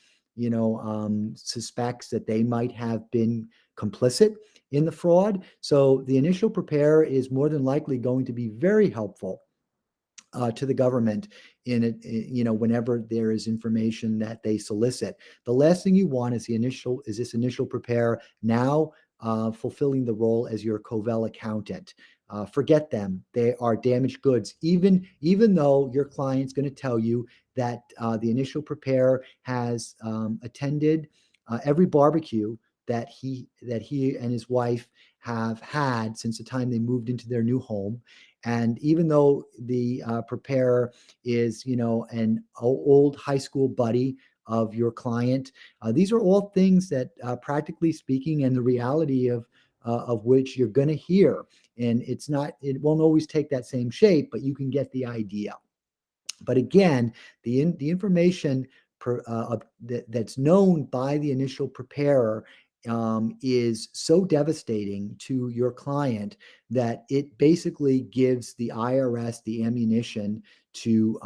Speaker 2: suspects that they might have been complicit in the fraud. So the initial preparer is more than likely going to be very helpful to the government in it, whenever there is information that they solicit. The last thing you want is this initial preparer now fulfilling the role as your Kovel accountant. Forget them; they are damaged goods. Even though your client's going to tell you that the initial preparer has attended every barbecue that he and his wife have had since the time they moved into their new home. And even though the preparer is, an old high school buddy of your client, these are all things that, practically speaking, and the reality of which you're going to hear. And it won't always take that same shape, but you can get the idea. But again, the information that's known by the initial preparer is so devastating to your client that it basically gives the IRS the ammunition to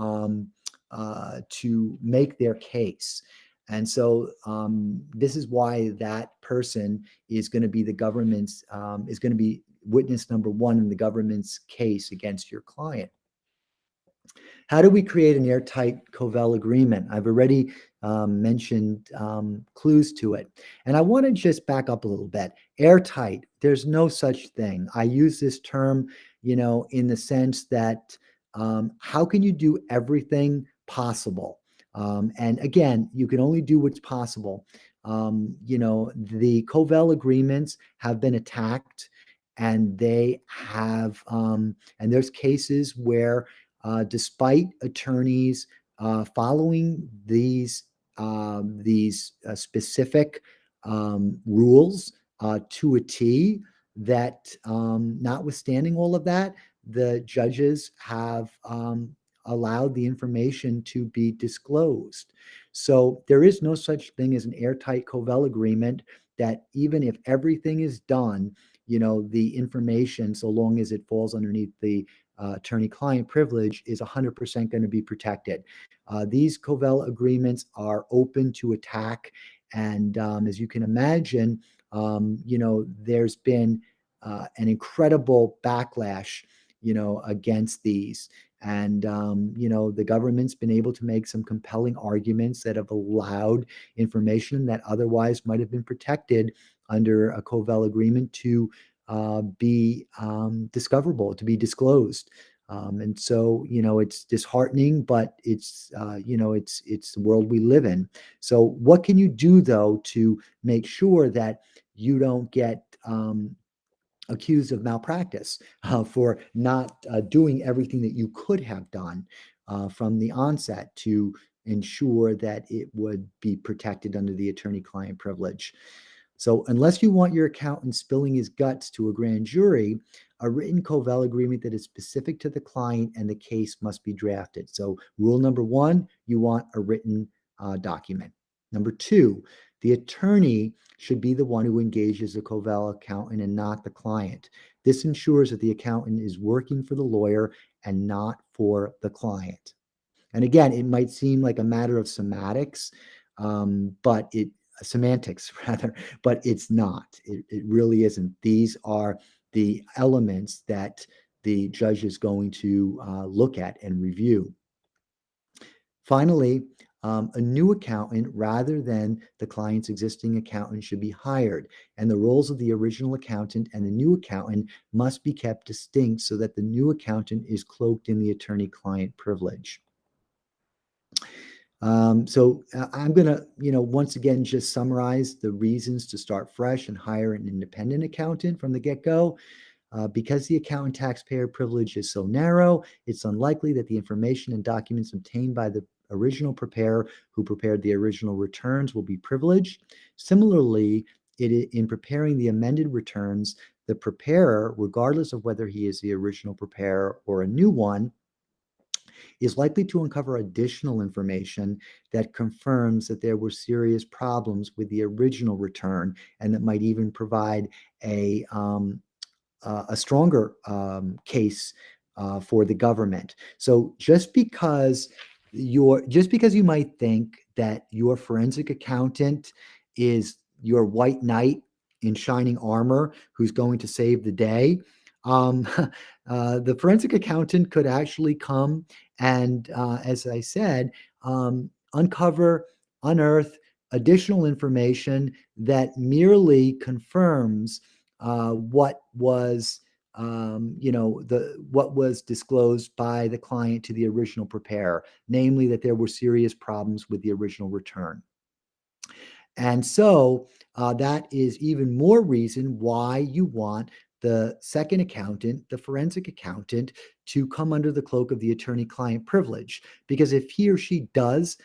Speaker 2: make their case. And so this is why that person is going to be is going to be witness number one in the government's case against your client. How do we create an airtight Kovel agreement? I've already mentioned clues to it. And I want to just back up a little bit. Airtight, there's no such thing. I use this term, in the sense that how can you do everything possible? And again, you can only do what's possible. The Kovel agreements have been attacked, and and there's cases where despite attorneys following these specific rules to a T, that notwithstanding all of that, the judges have allowed the information to be disclosed. So there is no such thing as an airtight Kovel agreement that even if everything is done, the information, so long as it falls underneath the attorney-client privilege, is 100% going to be protected. These Kovel agreements are open to attack, and as you can imagine, there's been an incredible backlash, against these. And, the government's been able to make some compelling arguments that have allowed information that otherwise might have been protected under a Kovel agreement to be discoverable, to be disclosed. And so, it's disheartening, but it's the world we live in. So what can you do, though, to make sure that you don't get accused of malpractice for not doing everything that you could have done from the onset to ensure that it would be protected under the attorney-client privilege? So unless you want your accountant spilling his guts to a grand jury, a written Kovel agreement that is specific to the client and the case must be drafted. So rule number one, you want a written document. Number two, the attorney should be the one who engages the Kovel accountant and not the client. This ensures that the accountant is working for the lawyer and not for the client. And again, it might seem like a matter of semantics, but it's not. It really isn't. These are the elements that the judge is going to look at and review. Finally, a new accountant rather than the client's existing accountant should be hired, and the roles of the original accountant and the new accountant must be kept distinct so that the new accountant is cloaked in the attorney-client privilege. So I'm going to, once again, just summarize the reasons to start fresh and hire an independent accountant from the get-go. Because the accountant taxpayer privilege is so narrow, it's unlikely that the information and documents obtained by the original preparer who prepared the original returns will be privileged. Similarly, in preparing the amended returns, the preparer, regardless of whether he is the original preparer or a new one, is likely to uncover additional information that confirms that there were serious problems with the original return, and that might even provide a stronger case for the government. So just because you might think that your forensic accountant is your white knight in shining armor who's going to save the day, the forensic accountant could actually come and, as I said, unearth additional information that merely confirms what was what was disclosed by the client to the original preparer, namely that there were serious problems with the original return. And so that is even more reason why you want the second accountant, the forensic accountant, to come under the cloak of the attorney-client privilege. Because if he or she does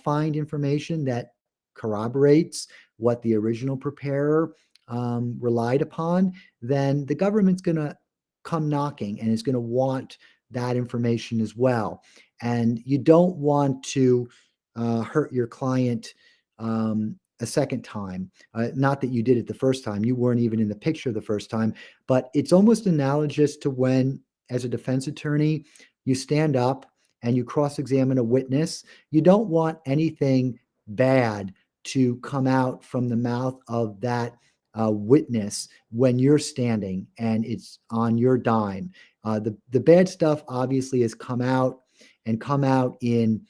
Speaker 2: find information that corroborates what the original preparer relied upon, then the government's going to come knocking and is going to want that information as well. And you don't want to hurt your client a second time. Not that you did it the first time, you weren't even in the picture the first time, but it's almost analogous to when, as a defense attorney, you stand up and you cross examine a witness. You don't want anything bad to come out from the mouth of that witness when you're standing and it's on your dime. The bad stuff obviously has come out and come out in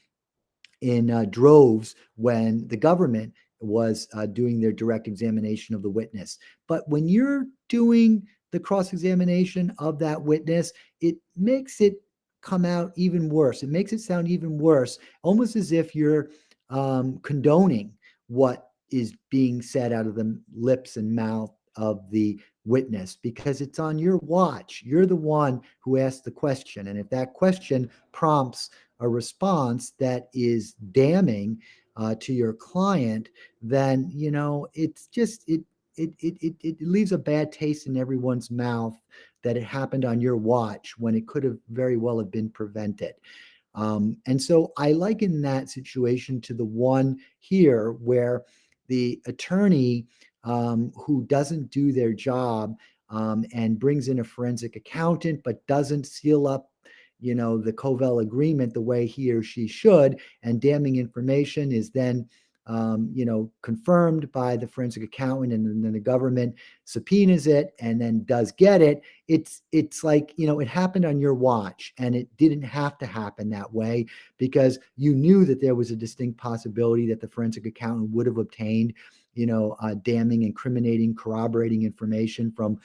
Speaker 2: droves when the government was doing their direct examination of the witness. But when you're doing the cross examination of that witness, it makes it come out even worse. It makes it sound even worse, almost as if you're condoning what is being said out of the lips and mouth of the witness, because it's on your watch. You're the one who asked the question. And if that question prompts a response that is damning to your client, then it's just it leaves a bad taste in everyone's mouth that it happened on your watch when it could have very well have been prevented. And so I liken that situation to the one here where the attorney who doesn't do their job and brings in a forensic accountant but doesn't seal up the Kovel agreement the way he or she should, and damning information is then confirmed by the forensic accountant, and then the government subpoenas it and then does get it. It's like, it happened on your watch, and it didn't have to happen that way, because you knew that there was a distinct possibility that the forensic accountant would have obtained damning, incriminating, corroborating information from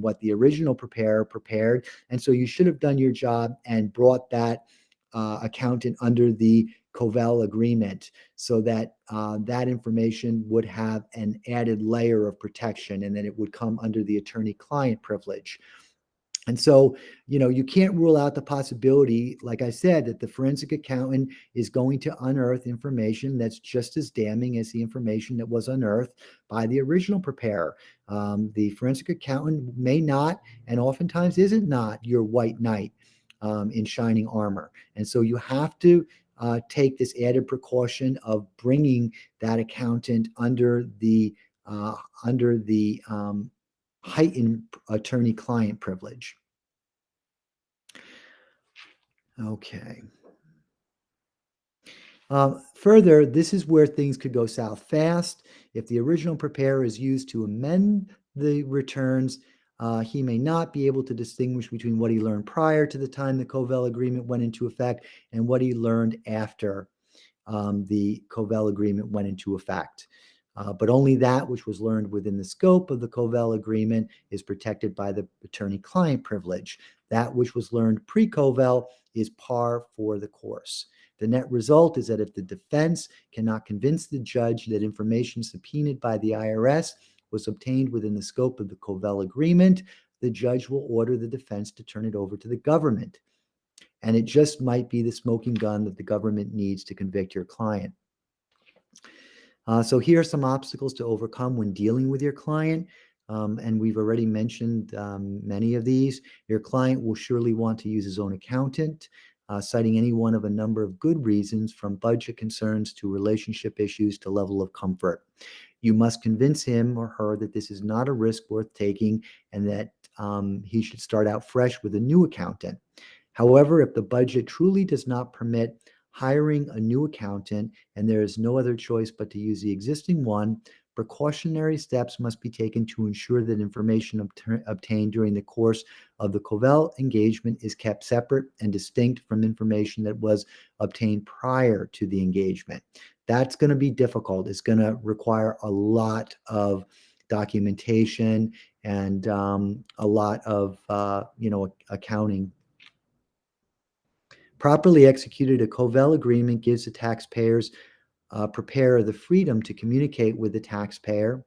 Speaker 2: what the original preparer prepared. And so you should have done your job and brought that accountant under the Kovel agreement, so that that information would have an added layer of protection, and then it would come under the attorney-client privilege. And so, you can't rule out the possibility, like I said, that the forensic accountant is going to unearth information that's just as damning as the information that was unearthed by the original preparer. The forensic accountant may not, and oftentimes isn't not, your white knight in shining armor. And so you have to take this added precaution of bringing that accountant under the heightened attorney-client privilege. Okay. Further, this is where things could go south fast. If the original preparer is used to amend the returns, he may not be able to distinguish between what he learned prior to the time the Kovel agreement went into effect and what he learned after the Kovel agreement went into effect. But only that which was learned within the scope of the Kovel agreement is protected by the attorney-client privilege. That which was learned pre-Kovel is par for the course. The net result is that if the defense cannot convince the judge that information subpoenaed by the IRS was obtained within the scope of the Kovel agreement, the judge will order the defense to turn it over to the government. And it just might be the smoking gun that the government needs to convict your client. So here are some obstacles to overcome when dealing with your client. And we've already mentioned many of these. Your client will surely want to use his own accountant, citing any one of a number of good reasons, from budget concerns to relationship issues to level of comfort. You must convince him or her that this is not a risk worth taking, and that he should start out fresh with a new accountant. However, if the budget truly does not permit hiring a new accountant and there is no other choice but to use the existing one, precautionary steps must be taken to ensure that information obtained during the course of the Kovel engagement is kept separate and distinct from information that was obtained prior to the engagement. That's going to be difficult. It's going to require a lot of documentation and a lot of accounting. Properly executed, a Kovel agreement gives the taxpayers preparer the freedom to communicate with the taxpayer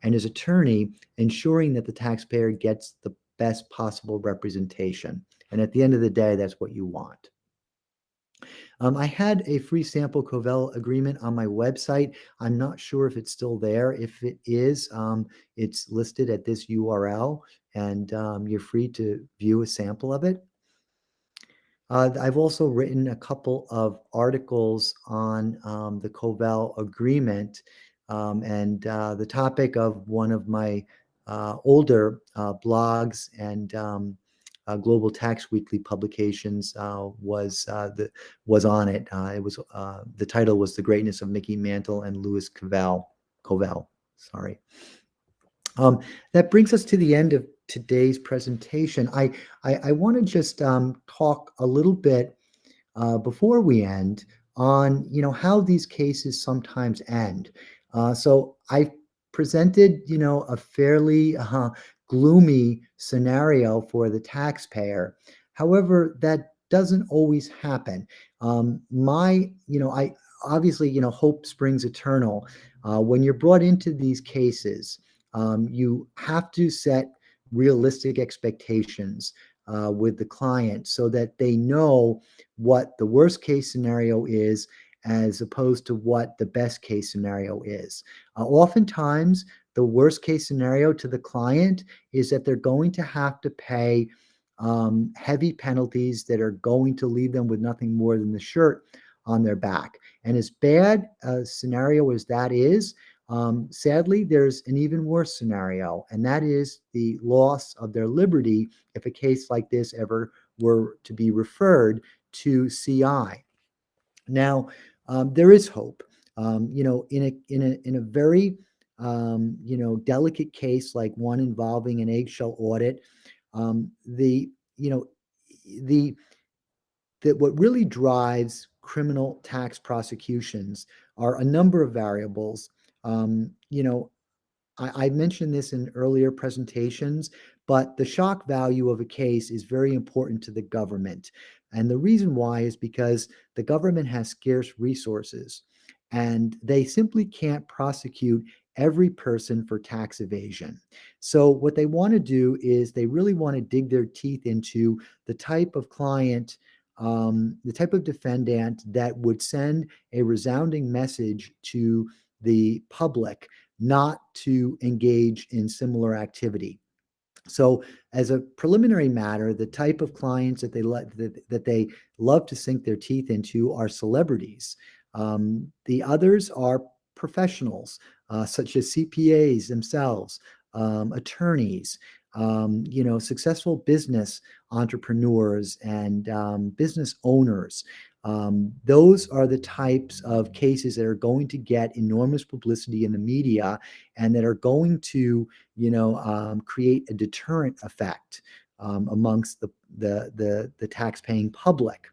Speaker 2: and his attorney, ensuring that the taxpayer gets the best possible representation. And at the end of the day, that's what you want. I had a free sample Kovel agreement on my website. I'm not sure if it's still there. If it is, it's listed at this URL, and you're free to view a sample of it. I've also written a couple of articles on the Kovel agreement, and the topic of one of my older blogs and Global Tax Weekly publications was on it. It was the title was "The Greatness of Mickey Mantle and Louis Kovel. Sorry. That brings us to the end of today's presentation. I want to just talk a little bit before we end on how these cases sometimes end. So I presented a fairly gloomy scenario for the taxpayer. However, that doesn't always happen. I obviously hope springs eternal. When you're brought into these cases, you have to set realistic expectations with the client so that they know what the worst case scenario is as opposed to what the best case scenario is. Oftentimes, the worst case scenario to the client is that they're going to have to pay heavy penalties that are going to leave them with nothing more than the shirt on their back. And as bad a scenario as that is, sadly, there's an even worse scenario, and that is the loss of their liberty if a case like this ever were to be referred to CI. Now, there is hope. In a very delicate case like one involving an eggshell audit, the you know the that what really drives criminal tax prosecutions are a number of variables. I mentioned this in earlier presentations, but the shock value of a case is very important to the government. And the reason why is because the government has scarce resources and they simply can't prosecute every person for tax evasion. So, what they want to do is they really want to dig their teeth into the type of client, the type of defendant that would send a resounding message to the public not to engage in similar activity. So, as a preliminary matter, the type of clients that they love to sink their teeth into are celebrities. The others are professionals, such as CPAs themselves, attorneys, successful business entrepreneurs and business owners. Those are the types of cases that are going to get enormous publicity in the media and that are going to, create a deterrent effect amongst the tax-paying public.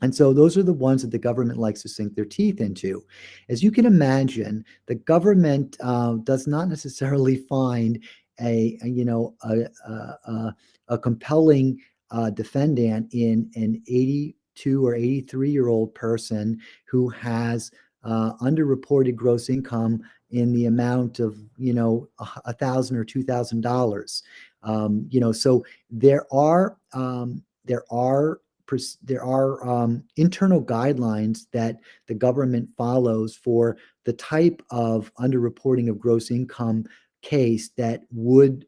Speaker 2: And so those are the ones that the government likes to sink their teeth into. As you can imagine, the government does not necessarily find a compelling defendant in an 82 or 83-year-old person who has underreported gross income in the amount of $1,000 or $2,000. So there are internal guidelines that the government follows for the type of underreporting of gross income case that would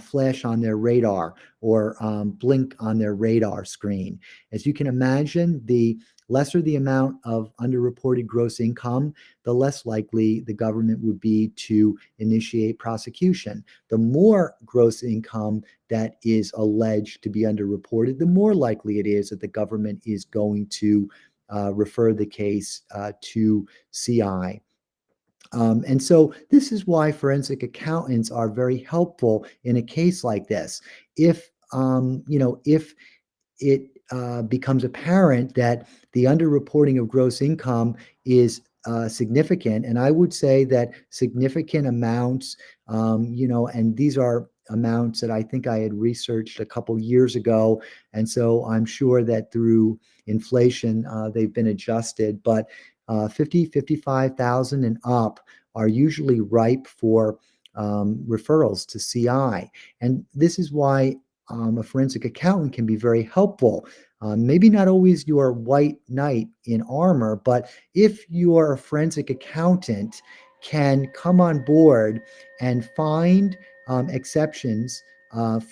Speaker 2: flash on their radar or blink on their radar screen. As you can imagine, the lesser the amount of underreported gross income, the less likely the government would be to initiate prosecution. The more gross income that is alleged to be underreported, the more likely it is that the government is going to refer the case to CI. And so this is why forensic accountants are very helpful in a case like this. If it becomes apparent that the underreporting of gross income is significant, and I would say that significant amounts, and these are amounts that I think I had researched a couple years ago, and so I'm sure that through inflation they've been adjusted. But $55,000 and up are usually ripe for referrals to CI. And this is why a forensic accountant can be very helpful. Maybe not always your white knight in armor, but if your forensic accountant can come on board and find exceptions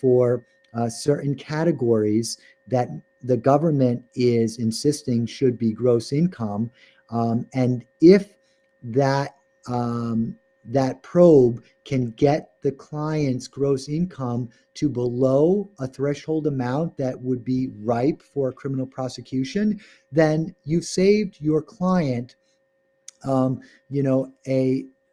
Speaker 2: for certain categories that the government is insisting should be gross income, and if that that probe can get the client's gross income to below a threshold amount that would be ripe for criminal prosecution, then you've saved your client, you know,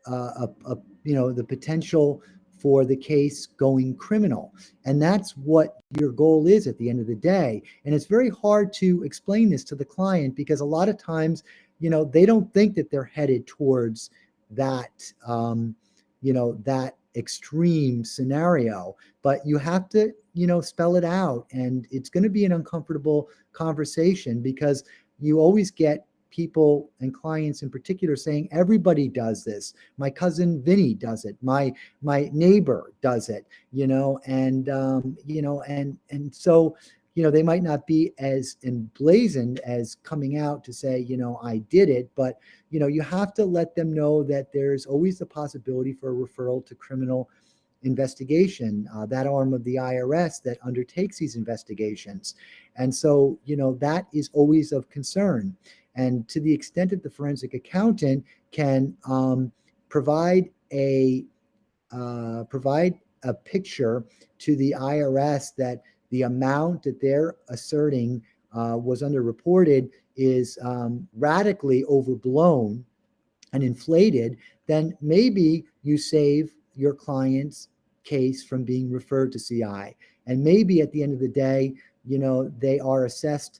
Speaker 2: the potential for the case going criminal. And that's what your goal is at the end of the day. And it's very hard to explain this to the client because a lot of times, they don't think that they're headed towards that, that extreme scenario, but you have to, spell it out. And it's going to be an uncomfortable conversation because you always get people and clients in particular saying, everybody does this. My cousin Vinny does it. My neighbor does it, and so, they might not be as emblazoned as coming out to say, I did it, but, you have to let them know that there's always the possibility for a referral to criminal investigation, that arm of the IRS that undertakes these investigations. And so, that is always of concern. And to the extent that the forensic accountant can provide a picture to the IRS that the amount that they're asserting was underreported is radically overblown and inflated, then maybe you save your client's case from being referred to CI. And maybe at the end of the day, they are assessed,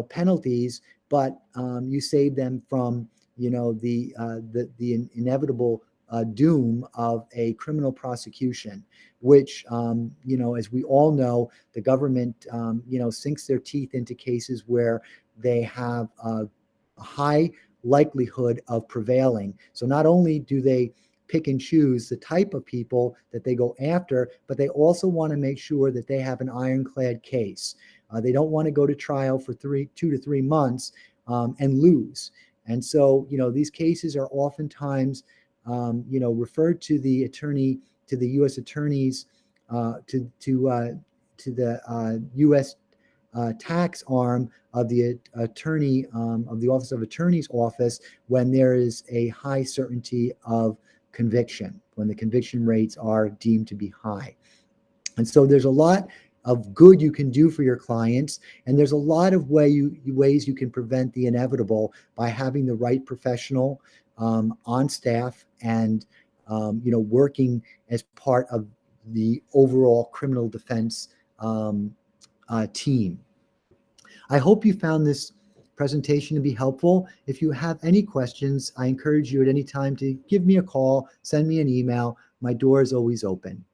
Speaker 2: penalties, but you save them from, the inevitable doom of a criminal prosecution, which, as we all know, the government, sinks their teeth into cases where they have a high likelihood of prevailing. So not only do they pick and choose the type of people that they go after, but they also want to make sure that they have an ironclad case. They don't want to go to trial for 2 to 3 months and lose. And so, these cases are oftentimes, referred to the attorney, to the U.S. attorneys, to the U.S. Tax arm of the attorney, of the Office of Attorney's office, when there is a high certainty of conviction, when the conviction rates are deemed to be high. And so there's a lot of good you can do for your clients, and there's a lot of ways you can prevent the inevitable by having the right professional on staff and working as part of the overall criminal defense team. I hope you found this presentation to be helpful. If you have any questions, I encourage you at any time to give me a call, send me an email. My door is always open.